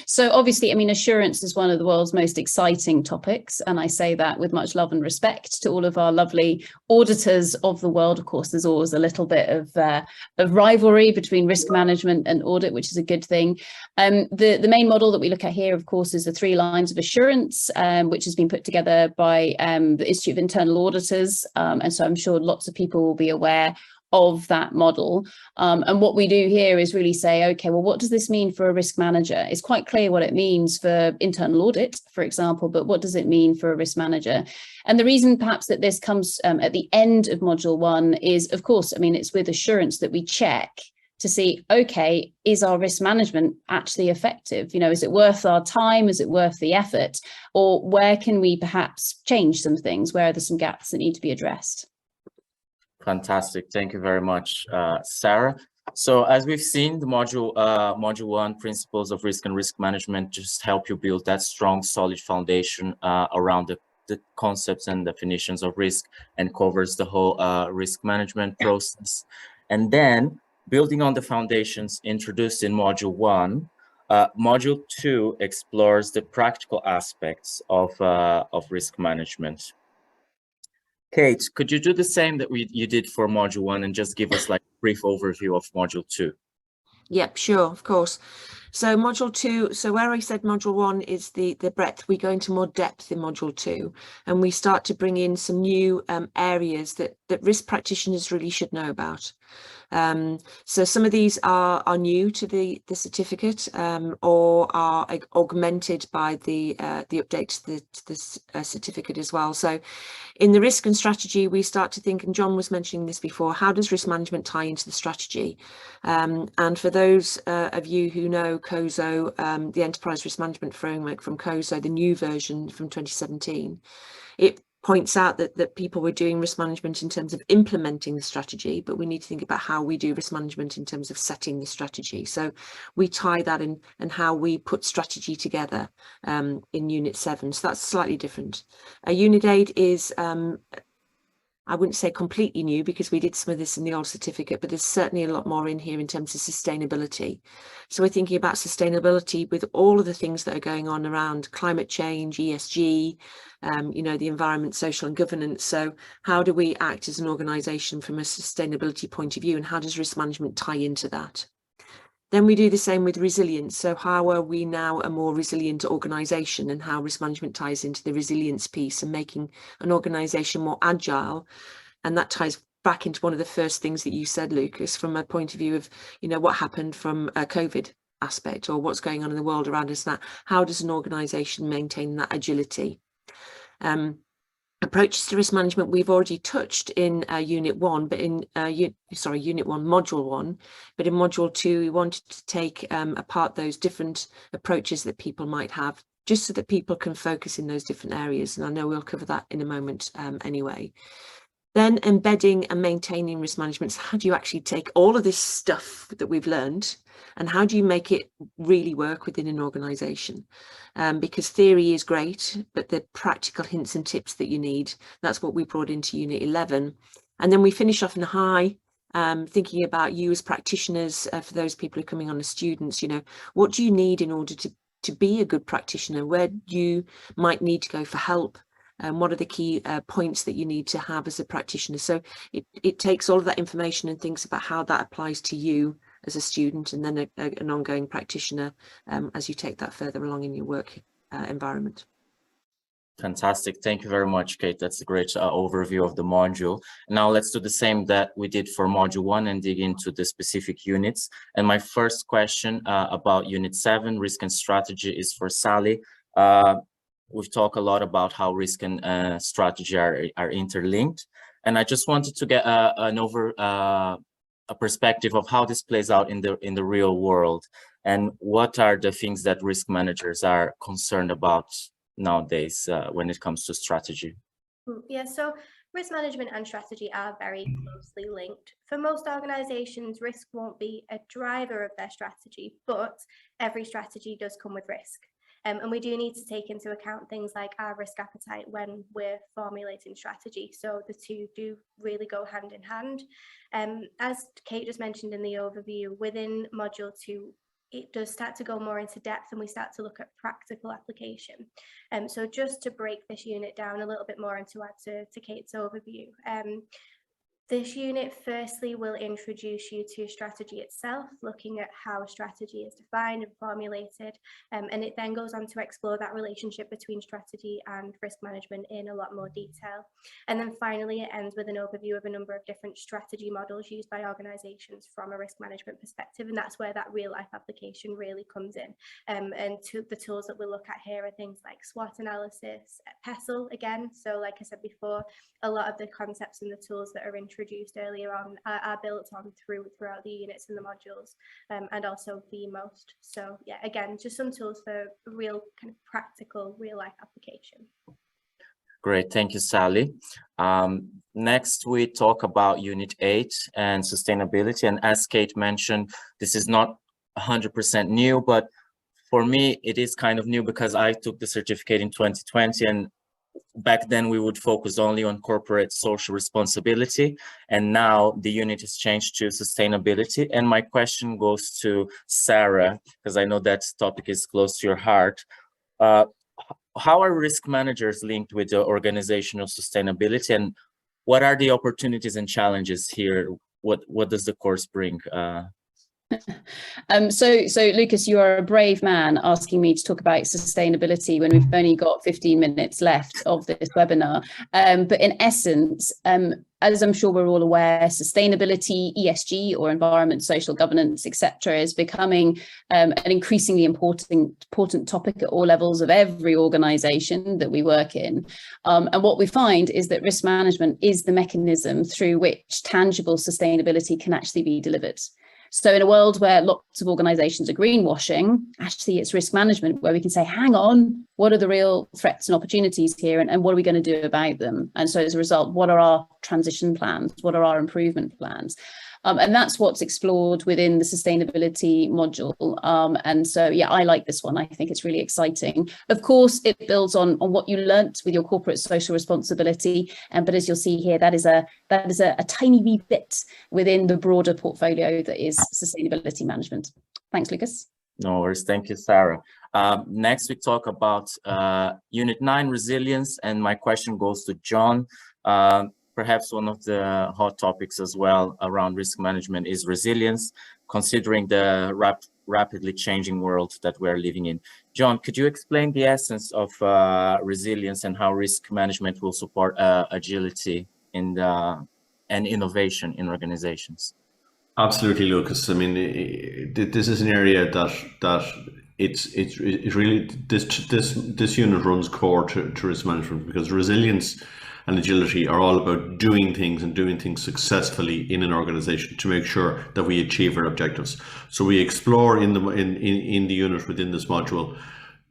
Speaker 2: So obviously, I mean, assurance is one of the world's most exciting topics, and I say that with much love and respect to all of our lovely auditors of the world. Of course, there's always a little bit of rivalry between risk management and audit, which is a good thing. The main model that we look at here, of course, is the 3 lines of assurance, which has been put together by the Institute of Internal Auditors, and so I'm sure lots of people will be aware of that model. And what we do here is really say, okay, well, what does this mean for a risk manager? It's quite clear what it means for internal audit, for example, but what does it mean for a risk manager? And the reason perhaps that this comes at the end of Module 1 is, of course, I mean, it's with assurance that we check to see, okay, is our risk management actually effective? You know, is it worth our time? Is it worth the effort? Or where can we perhaps change some things? Where are there some gaps that need to be addressed?
Speaker 1: Fantastic. Thank you very much, Sarah. So as we've seen, the module 1, principles of risk and risk management, just help you build that strong, solid foundation around the concepts and definitions of risk, and covers the whole risk management process. And then building on the foundations introduced in module 1, module 2 explores the practical aspects of risk management. Kate, could you do the same that you did for module 1 and just give us like a brief overview of module 2?
Speaker 4: Yep, sure, of course. So module 2, so where I said module 1 is the breadth, we go into more depth in module 2, and we start to bring in some new areas that risk practitioners really should know about. So some of these are new to the certificate, or are augmented by the update to the certificate as well. So in the risk and strategy, we start to think, and John was mentioning this before, how does risk management tie into the strategy? And for those of you who know COSO, the Enterprise Risk Management Framework from COSO, the new version from 2017, it points out that people were doing risk management in terms of implementing the strategy, but we need to think about how we do risk management in terms of setting the strategy. So we tie that in and how we put strategy together in Unit 7. So that's slightly different. Unit 8 is, I wouldn't say completely new, because we did some of this in the old certificate, but there's certainly a lot more in here in terms of sustainability. So we're thinking about sustainability with all of the things that are going on around climate change, ESG, the environment, social and governance. So how do we act as an organisation from a sustainability point of view, and how does risk management tie into that? Then we do the same with resilience. So how are we now a more resilient organisation, and how risk management ties into the resilience piece and making an organisation more agile. And that ties back into one of the first things that you said, Lucas, from a point of view of, what happened from a COVID aspect, or what's going on in the world around us. That how does an organisation maintain that agility? Approaches to risk management we've already touched in Unit 1, but in Unit 1, Module 1, but in Module 2 we wanted to take apart those different approaches that people might have, just so that people can focus in those different areas, and I know we'll cover that in a moment anyway. Then embedding and maintaining risk management. So how do you actually take all of this stuff that we've learned, and how do you make it really work within an organisation? Because theory is great, but the practical hints and tips that you need, that's what we brought into Unit 11. And then we finish off in a high, thinking about you as practitioners, for those people who are coming on as students, what do you need in order to be a good practitioner? Where you might need to go for help? And what are the key points that you need to have as a practitioner? So it takes all of that information and thinks about how that applies to you as a student, and then an ongoing practitioner as you take that further along in your work environment.
Speaker 1: Fantastic. Thank you very much, Kate. That's a great overview of the module. Now let's do the same that we did for Module 1 and dig into the specific units. And my first question about Unit 7, Risk and Strategy, is for Sally. We've talked a lot about how risk and strategy are interlinked, and I just wanted to get a perspective of how this plays out in the real world, and what are the things that risk managers are concerned about nowadays when it comes to strategy.
Speaker 3: Yeah, so risk management and strategy are very closely linked. For most organizations, risk won't be a driver of their strategy, but every strategy does come with risk. And we do need to take into account things like our risk appetite when we're formulating strategy. So the two do really go hand in hand. As Kate just mentioned in the overview, within Module 2, it does start to go more into depth, and we start to look at practical application. So just to break this unit down a little bit more and to add to Kate's overview, this unit firstly will introduce you to strategy itself, looking at how strategy is defined and formulated, and it then goes on to explore that relationship between strategy and risk management in a lot more detail. And then finally, it ends with an overview of a number of different strategy models used by organizations from a risk management perspective, and that's where that real life application really comes in. And the tools that we'll look at here are things like SWOT analysis, PESTLE again. So like I said before, a lot of the concepts and the tools that are introduced earlier on are built on throughout the units and the modules, and also VMost. So yeah, again, just some tools for real kind of practical real life application.
Speaker 1: Great, thank you, Sally. Next, we talk about Unit 8 and sustainability. And as Kate mentioned, this is not 100% new, but for me, it is kind of new because I took the certificate in 2020, and back then we would focus only on corporate social responsibility, and now the unit has changed to sustainability. And my question goes to Sarah, because I know that topic is close to your heart. How are risk managers linked with the organizational sustainability, and what are the opportunities and challenges here? What does the course bring?
Speaker 2: So Lucas, you are a brave man asking me to talk about sustainability when we've only got 15 minutes left of this webinar. But in essence, as I'm sure we're all aware, sustainability, ESG, or environment, social governance, etc., is becoming an increasingly important topic at all levels of every organisation that we work in. And what we find is that risk management is the mechanism through which tangible sustainability can actually be delivered. So in a world where lots of organisations are greenwashing, actually it's risk management where we can say, hang on, what are the real threats and opportunities here, and what are we going to do about them? And so as a result, what are our transition plans? What are our improvement plans? And that's what's explored within the sustainability module. And so, yeah, I like this one. I think it's really exciting. Of course, it builds on what you learnt with your corporate social responsibility. But as you'll see here, that is a tiny wee bit within the broader portfolio that is sustainability management. Thanks, Lucas.
Speaker 1: No worries. Thank you, Sarah. Next, we talk about Unit 9, resilience. And my question goes to John. Perhaps one of the hot topics as well around risk management is resilience, considering the rapidly changing world that we're living in. John, could you explain the essence of resilience and how risk management will support agility and innovation in organizations?
Speaker 5: Absolutely, Lucas. I mean, this is an area that it's really this unit runs core to risk management, because resilience and agility are all about doing things and doing things successfully in an organization to make sure that we achieve our objectives. So we explore in the unit within this module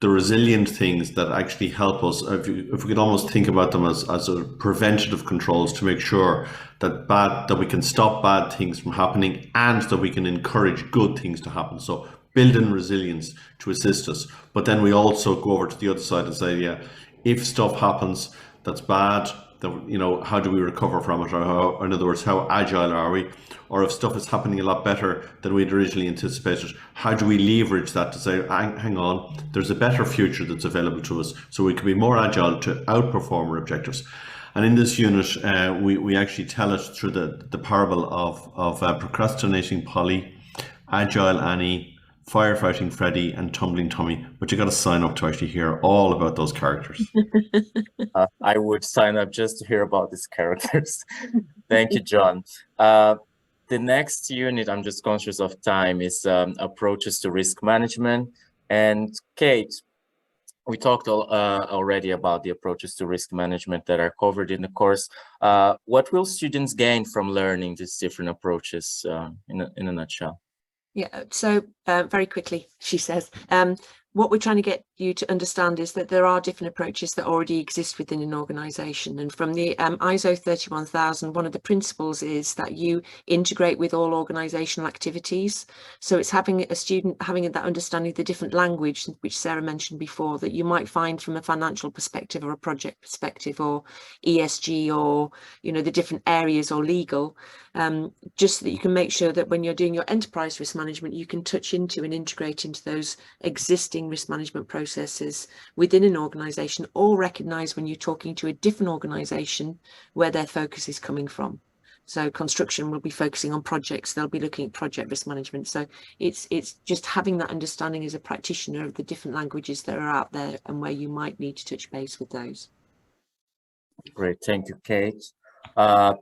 Speaker 5: the resilient things that actually help us. If we could almost think about them as a preventative controls to make sure that we can stop bad things from happening and that we can encourage good things to happen. So build in resilience to assist us. But then we also go over to the other side and say, yeah, if stuff happens that's bad, that, how do we recover from it? Or in other words, how agile are we? Or if stuff is happening a lot better than we'd originally anticipated, how do we leverage that to say, hang on, there's a better future that's available to us, so we can be more agile to outperform our objectives. And in this unit, we actually tell it through the parable of procrastinating Polly, agile Annie, firefighting Freddy, and tumbling Tommy. But you got to sign up to actually hear all about those characters.
Speaker 1: I would sign up just to hear about these characters. Thank you, John. The next unit, I'm just conscious of time, is approaches to risk management. And Kate, we talked already about the approaches to risk management that are covered in the course. What will students gain from learning these different approaches in a nutshell?
Speaker 4: Yeah, so very quickly, she says, what we're trying to get you to understand is that there are different approaches that already exist within an organisation. And from the ISO 31000, one of the principles is that you integrate with all organisational activities. So it's having a student having that understanding of the different language, which Sarah mentioned before, that you might find from a financial perspective or a project perspective or ESG or, the different areas or legal, just so that you can make sure that when you're doing your enterprise risk management, you can touch into and integrate into those existing risk management processes within an organisation, or recognise when you're talking to a different organisation where their focus is coming from. So construction will be focusing on projects, they'll be looking at project risk management. So it's just having that understanding as a practitioner of the different languages that are out there and where you might need to touch base with those.
Speaker 1: Great, thank you, Kate. The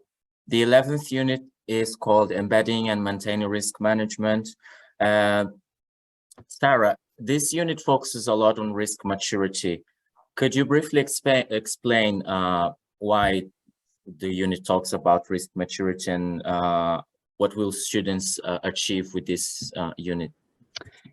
Speaker 1: 11th unit is called Embedding and Maintaining Risk Management. Sarah, this unit focuses a lot on risk maturity. Could you briefly explain why the unit talks about risk maturity and what will students achieve with this unit?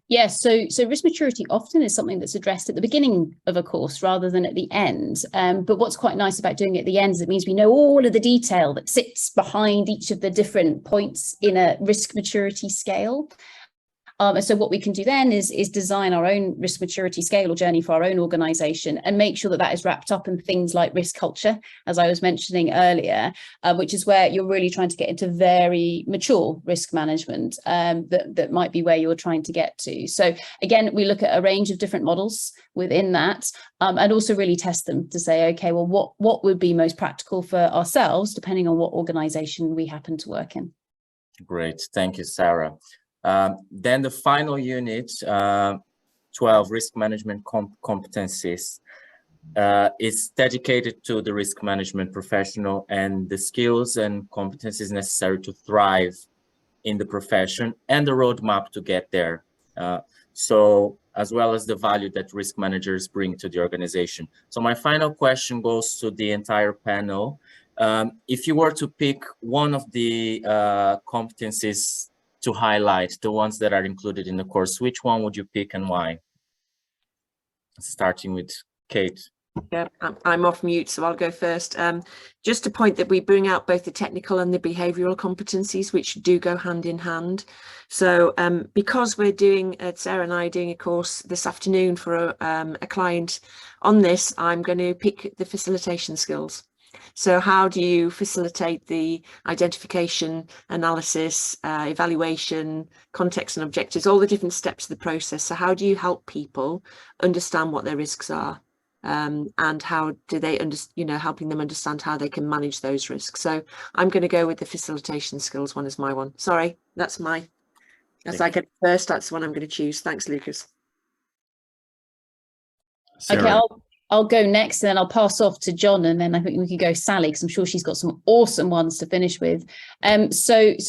Speaker 2: Yes, so risk maturity often is something that's addressed at the beginning of a course rather than at the end. But what's quite nice about doing it at the end is it means we know all of the detail that sits behind each of the different points in a risk maturity scale. And so what we can do then is design our own risk maturity scale or journey for our own organisation and make sure that that is wrapped up in things like risk culture, as I was mentioning earlier, which is where you're really trying to get into very mature risk management that might be where you're trying to get to. So again, we look at a range of different models within that and also really test them to say, okay, well, what would be most practical for ourselves, depending on what organisation we happen to work in.
Speaker 1: Great, thank you, Sarah. Then the final unit, 12, risk management competencies. is dedicated to the risk management professional and the skills and competencies necessary to thrive in the profession and the roadmap to get there. So as well as the value that risk managers bring to the organization. So my final question goes to the entire panel. If you were to pick one of the competencies to highlight, the ones that are included in the course, which one would you pick and why? Starting with Kate.
Speaker 4: Yeah, I'm off mute, so I'll go first. Just a point that we bring out both the technical and the behavioural competencies, which do go hand in hand. So because we're doing, Sarah and I are doing a course this afternoon for a client on this, I'm going to pick the facilitation skills. So how do you facilitate the identification, analysis, evaluation, context and objectives, all the different steps of the process? So how do you help people understand what their risks are? And how do they helping them understand how they can manage those risks. So I'm going to go with the facilitation skills one as my one. Sorry, that's I get first, that's the one I'm going to choose. Thanks, Lucas.
Speaker 5: Sarah.
Speaker 2: Okay, I'll go next, and then I'll pass off to John, and then I think we could go Sally, because I'm sure she's got some awesome ones to finish with. Actually,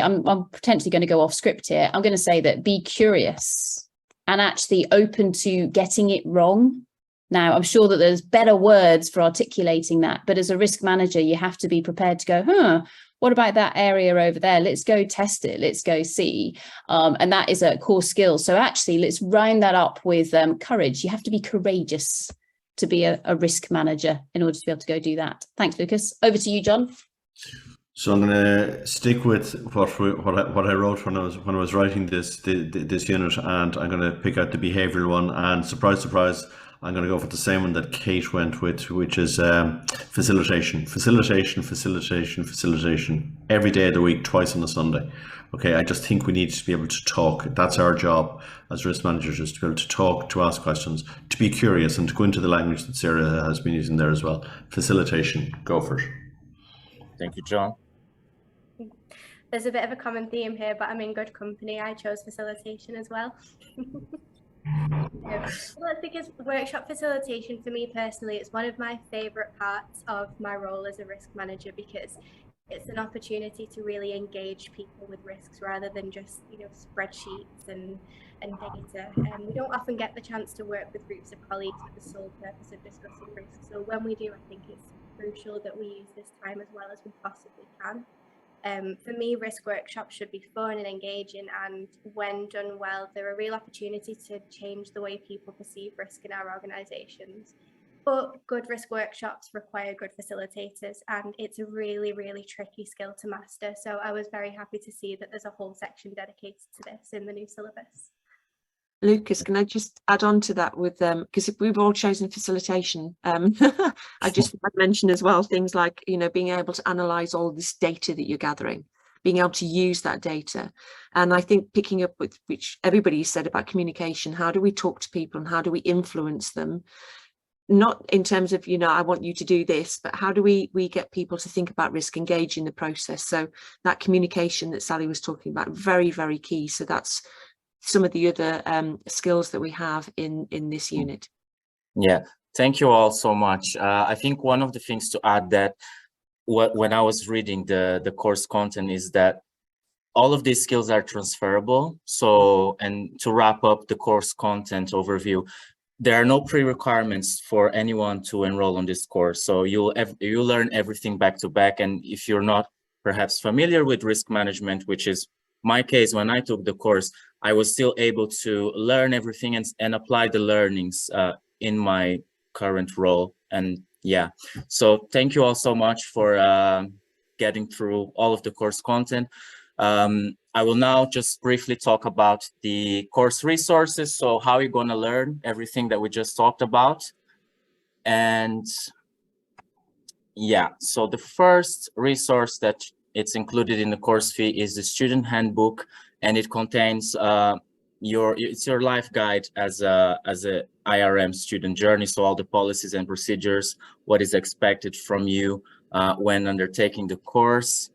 Speaker 2: I'm potentially going to go off script here. I'm going to say that be curious and actually open to getting it wrong. Now, I'm sure that there's better words for articulating that, but as a risk manager, you have to be prepared to go, what about that area over there? Let's go test it. Let's go see. And that is a core skill. So actually, let's round that up with courage. You have to be courageous to be a risk manager in order to be able to go do that. Thanks, Lucas. Over to you, John.
Speaker 5: So I'm going to stick with what I wrote when I was writing this unit, and I'm going to pick out the behavioural one. And surprise, surprise, I'm going to go for the same one that Kate went with, which is facilitation. Every day of the week, twice on a Sunday. Okay, I just think we need to be able to talk. That's our job as risk managers, is to be able to talk, to ask questions, to be curious, and to go into the language that Sarah has been using there as well. Facilitation, go for it.
Speaker 1: Thank you, John.
Speaker 3: There's a bit of a common theme here, but I'm in good company. I chose facilitation as well. Well, I think it's workshop facilitation for me personally. It's one of my favourite parts of my role as a risk manager, because it's an opportunity to really engage people with risks rather than just spreadsheets and data. We don't often get the chance to work with groups of colleagues with the sole purpose of discussing risks. So when we do, I think it's crucial that we use this time as well as we possibly can. For me, risk workshops should be fun and engaging, and when done well, they're a real opportunity to change the way people perceive risk in our organisations. But good risk workshops require good facilitators, and it's a really, really tricky skill to master. So I was very happy to see that there's a whole section dedicated to this in the new syllabus.
Speaker 4: Lucas, can I just add on to that with because we've all chosen facilitation. I just mention as well things like being able to analyze all this data that you're gathering, being able to use that data. And I think picking up with which everybody said about communication, how do we talk to people and how do we influence them? Not in terms of I want you to do this, but how do we get people to think about risk, engage in the process? So that communication that Sally was talking about, very, very key. So that's some of the other skills that we have in this unit.
Speaker 1: Yeah, thank you all so much. I think one of the things to add that when I was reading the course content is that all of these skills are transferable. So, and to wrap up the course content overview, there are no pre-requirements for anyone to enroll on this course. So you'll learn everything back to back. And if you're not perhaps familiar with risk management, which is my case, when I took the course, I was still able to learn everything and apply the learnings in my current role. And yeah, so thank you all so much for getting through all of the course content. I will now just briefly talk about the course resources. So how you're going to learn everything that we just talked about. And yeah, so the first resource that it's included in the course fee is the student handbook, and it contains it's your life guide as a IRM student journey. So all the policies and procedures, what is expected from you when undertaking the course.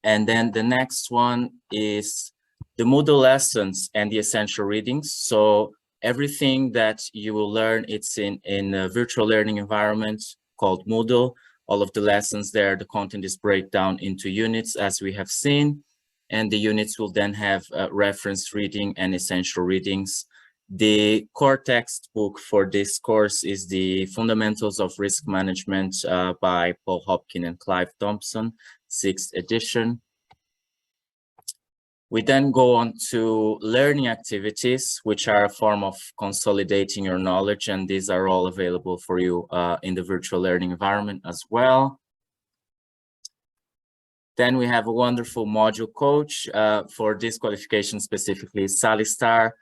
Speaker 1: And then the next one is the Moodle lessons and the essential readings. So Everything that you will learn, it's in a virtual learning environment called Moodle. All of the lessons there, the content is breakdown into units, as we have seen, and the units will then have reference reading and essential readings. The core textbook for this course is the Fundamentals of Risk Management by Paul Hopkin and Clive Thompson, 6th edition. We then go on to learning activities, which are a form of consolidating your knowledge, and these are all available for you in the virtual learning environment as well. Then we have a wonderful module coach for this qualification, specifically Sally Star.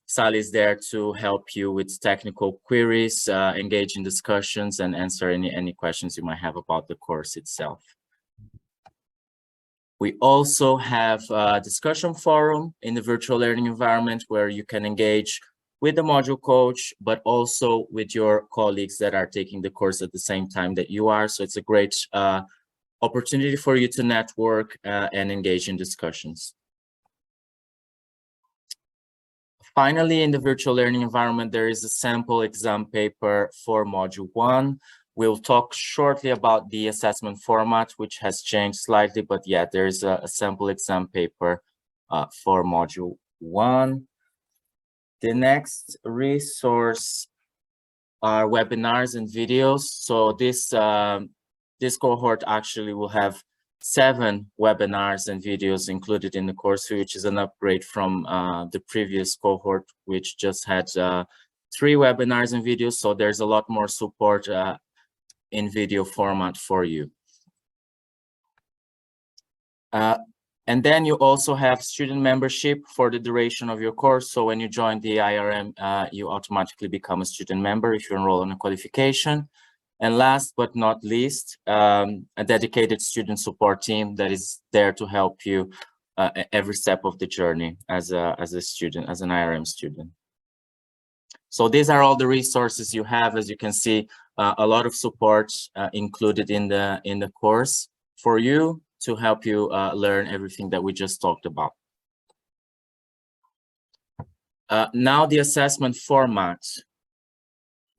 Speaker 1: Sally is there to help you with technical queries, engage in discussions, and answer any questions you might have about the course itself. We also have a discussion forum in the virtual learning environment where you can engage with the module coach, but also with your colleagues that are taking the course at the same time that you are. So it's a great opportunity for you to network and engage in discussions. Finally, in the virtual learning environment, there is a sample exam paper for Module 1. We'll talk shortly about the assessment format, which has changed slightly, but yeah, there is a sample exam paper for Module 1. The next resource are webinars and videos. So this cohort actually will have 7 webinars and videos included in the course, which is an upgrade from the previous cohort, which just had 3 webinars and videos. So there's a lot more support in video format for you. And then you also have student membership for the duration of your course. So when you join the IRM, you automatically become a student member if you enroll on a qualification. And last but not least, a dedicated student support team that is there to help you every step of the journey as a student, as an IRM student. So these are all the resources you have. As you can see, a lot of support included in the course for you to help you learn everything that we just talked about. Now the assessment format.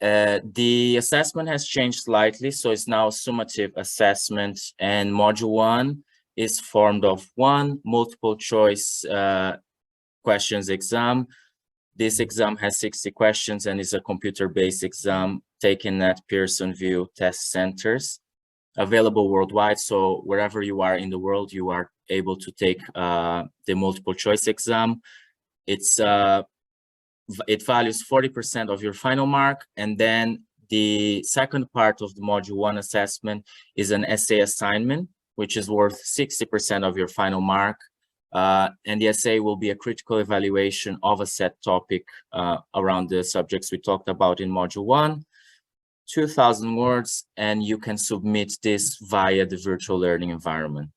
Speaker 1: The assessment has changed slightly, so it's now a summative assessment, and Module 1 is formed of 1 multiple choice questions exam. This exam has 60 questions and is a computer-based exam taken at Pearson VUE test centers, available worldwide. So wherever you are in the world, you are able to take the multiple choice exam. It values 40% of your final mark, and then the second part of the Module 1 assessment is an essay assignment, which is worth 60% of your final mark. And the essay will be a critical evaluation of a set topic around the subjects we talked about in Module 1, 2,000 words, and you can submit this via the virtual learning environment.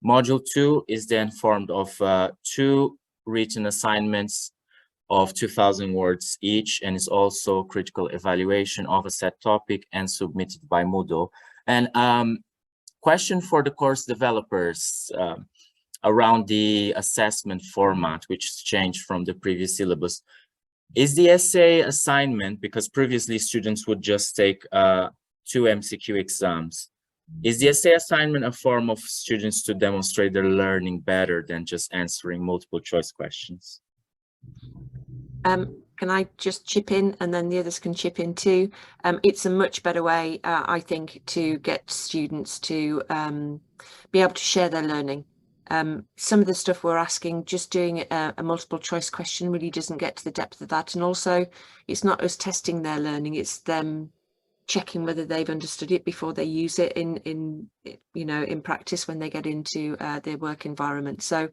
Speaker 1: Module 2 is then formed of 2 written assignments of 2,000 words each, and is also critical evaluation of a set topic and submitted by Moodle. And question for the course developers around the assessment format, which has changed from the previous syllabus. Is the essay assignment, because previously students would just take 2 MCQ exams, is the essay assignment a form of students to demonstrate their learning better than just answering multiple choice questions?
Speaker 4: Can I just chip in, and then the others can chip in too? It's a much better way, I think, to get students to be able to share their learning. Some of the stuff we're asking, just doing a multiple choice question really doesn't get to the depth of that. And also, it's not us testing their learning, it's them checking whether they've understood it before they use it in practice when they get into their work environment. So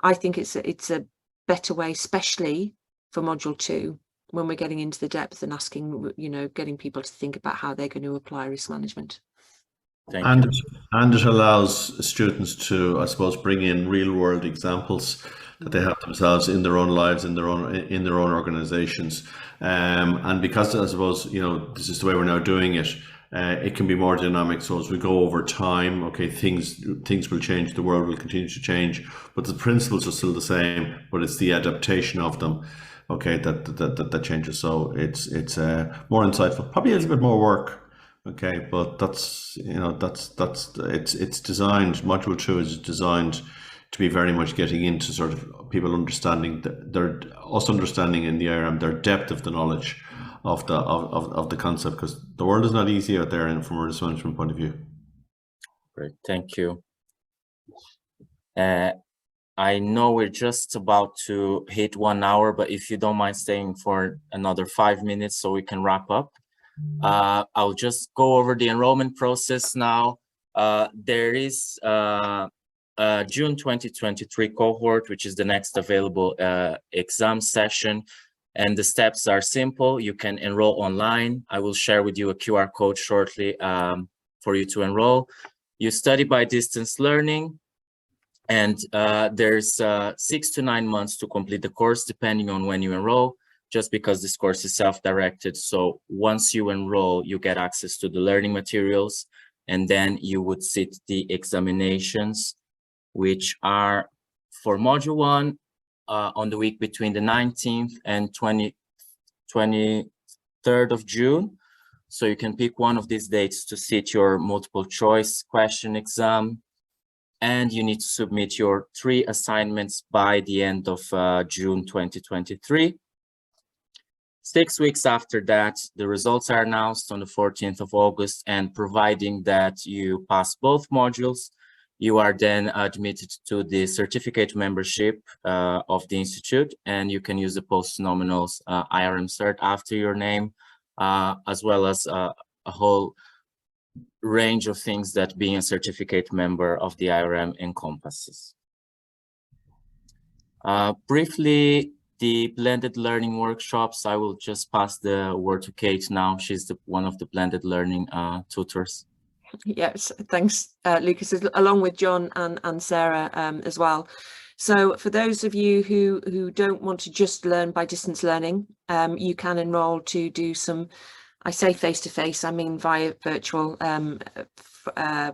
Speaker 4: I think it's a better way, especially for Module 2, when we're getting into the depth and asking, getting people to think about how they're going to apply risk management.
Speaker 5: And it allows students to, I suppose, bring in real world examples that they have themselves in their own lives, in their own organizations. And because, I suppose, this is the way we're now doing it, it can be more dynamic. So as we go over time, okay, things will change, the world will continue to change, but the principles are still the same, but it's the adaptation of them. okay, that changes. So it's more insightful, probably a little bit more work, okay, but that's, you know, it's designed, module 2 is designed to be very much getting into sort of people understanding us understanding in the IRM their depth of the knowledge of the concept, because the world is not easy out there, and from a risk management point of view.
Speaker 1: Great, thank you. I know we're just about to hit 1 hour, but if you don't mind staying for another 5 minutes so we can wrap up. I'll just go over the enrollment process now. There is a June 2023 cohort, which is the next available exam session. And the steps are simple. You can enroll online. I will share with you a QR code shortly for you to enroll. You study by distance learning. And there's 6 to 9 months to complete the course, depending on when you enroll, just because this course is self-directed. So once you enroll, you get access to the learning materials, and then you would sit the examinations, which are for Module 1 on the week between the 19th and 23rd of June. So you can pick one of these dates to sit your multiple choice question exam. And you need to submit your 3 assignments by the end of June 2023. 6 weeks after that, the results are announced on the 14th of August, and providing that you pass both modules, you are then admitted to the certificate membership of the Institute, and you can use the post-nominals IRM cert after your name, as well as a whole range of things that being a certificate member of the IRM encompasses. Briefly, the blended learning workshops, I will just pass the word to Kate now. She's one of the blended learning tutors.
Speaker 4: Yes, thanks, Lucas, along with John and Sarah as well. So for those of you who don't want to just learn by distance learning, you can enroll to do some, I say face-to-face, I mean via virtual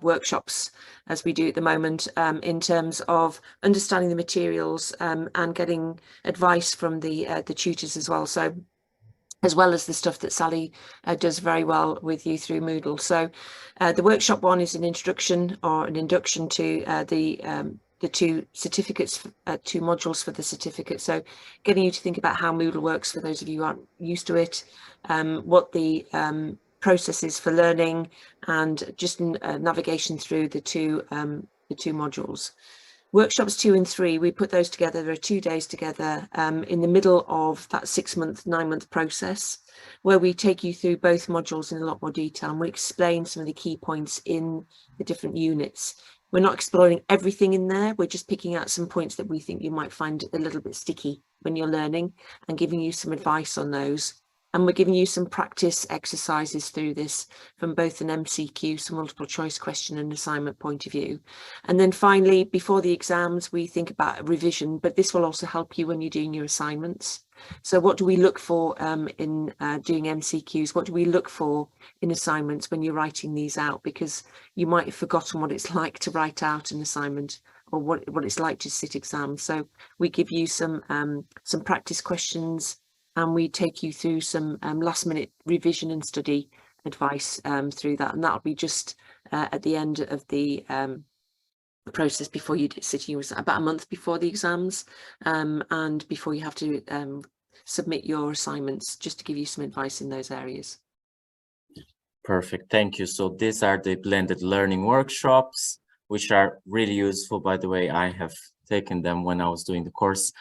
Speaker 4: workshops, as we do at the moment, in terms of understanding the materials and getting advice from the tutors as well. So as well as the stuff that Sally does very well with you through Moodle. So the workshop 1 is an introduction or an induction to the 2 certificates, 2 modules for the certificate. So getting you to think about how Moodle works for those of you who aren't used to it, what the process is for learning, and just navigation through the two modules. Workshops 2 and 3, we put those together. There are 2 days together in the middle of that 6-month, 9-month process, where we take you through both modules in a lot more detail, and we explain some of the key points in the different units. We're not exploring everything in there. We're just picking out some points that we think you might find a little bit sticky when you're learning, and giving you some advice on those. And we're giving you some practice exercises through this from both an MCQ, so multiple choice question and assignment point of view. And then finally, before the exams, we think about a revision, but this will also help you when you're doing your assignments. So what do we look for in doing MCQs? What do we look for in assignments when you're writing these out? Because you might have forgotten what it's like to write out an assignment, or what it's like to sit exams. So we give you some practice questions, and we take you through some last minute revision and study advice through that. And that'll be just at the end of the process before you sit about a month before the exams, and before you have to submit your assignments, just to give you some advice in those areas.
Speaker 1: Perfect, thank you. So these are the blended learning workshops, which are really useful. By the way, I have taken them when I was doing the course.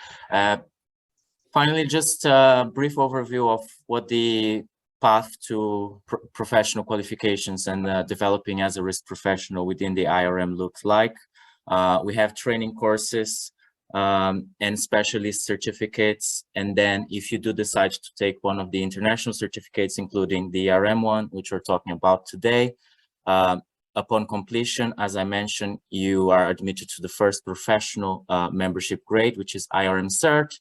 Speaker 1: Finally, just a brief overview of what the path to professional qualifications and developing as a risk professional within the IRM looks like. We have training courses and specialist certificates. And then if you do decide to take one of the international certificates, including the IRM one, which we're talking about today, upon completion, as I mentioned, you are admitted to the first professional membership grade, which is IRM cert.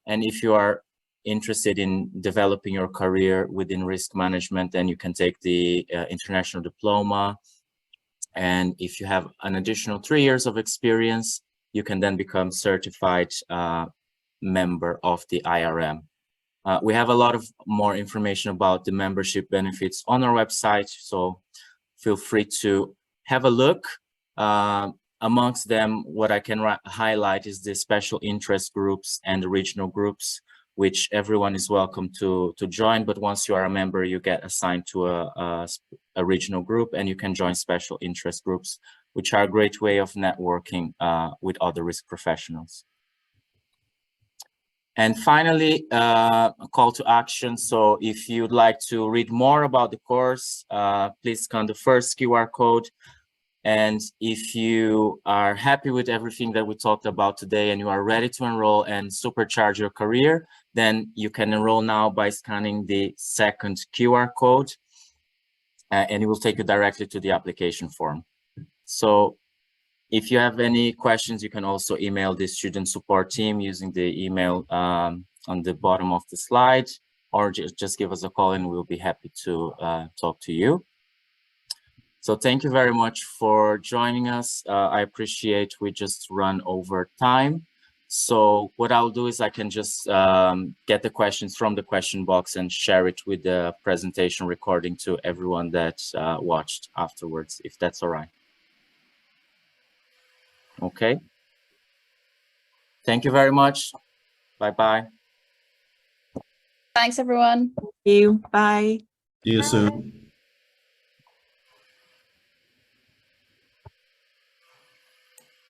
Speaker 1: And if you are interested in developing your career within risk management, then you can take the international diploma. And if you have an additional 3 years of experience, you can then become certified member of the IRM. We have a lot of more information about the membership benefits on our website, so feel free to have a look. Amongst them, what I can highlight is the special interest groups and the regional groups, which everyone is welcome to join. But once you are a member, you get assigned to a regional group, and you can join special interest groups, which are a great way of networking with other risk professionals. And finally, a call to action. So if you'd like to read more about the course, please scan the first QR code. And if you are happy with everything that we talked about today and you are ready to enroll and supercharge your career, then you can enroll now by scanning the second QR code, and it will take you directly to the application form. So if you have any questions, you can also email the student support team using the email on the bottom of the slide, or just give us a call and we'll be happy to talk to you. So thank you very much for joining us. I appreciate we just run over time. So what I'll do is I can just get the questions from the question box and share it with the presentation recording to everyone that watched afterwards, if that's all right. Okay. Thank you very much. Bye-bye.
Speaker 2: Thanks, everyone.
Speaker 4: Thank you. Bye.
Speaker 5: See you soon.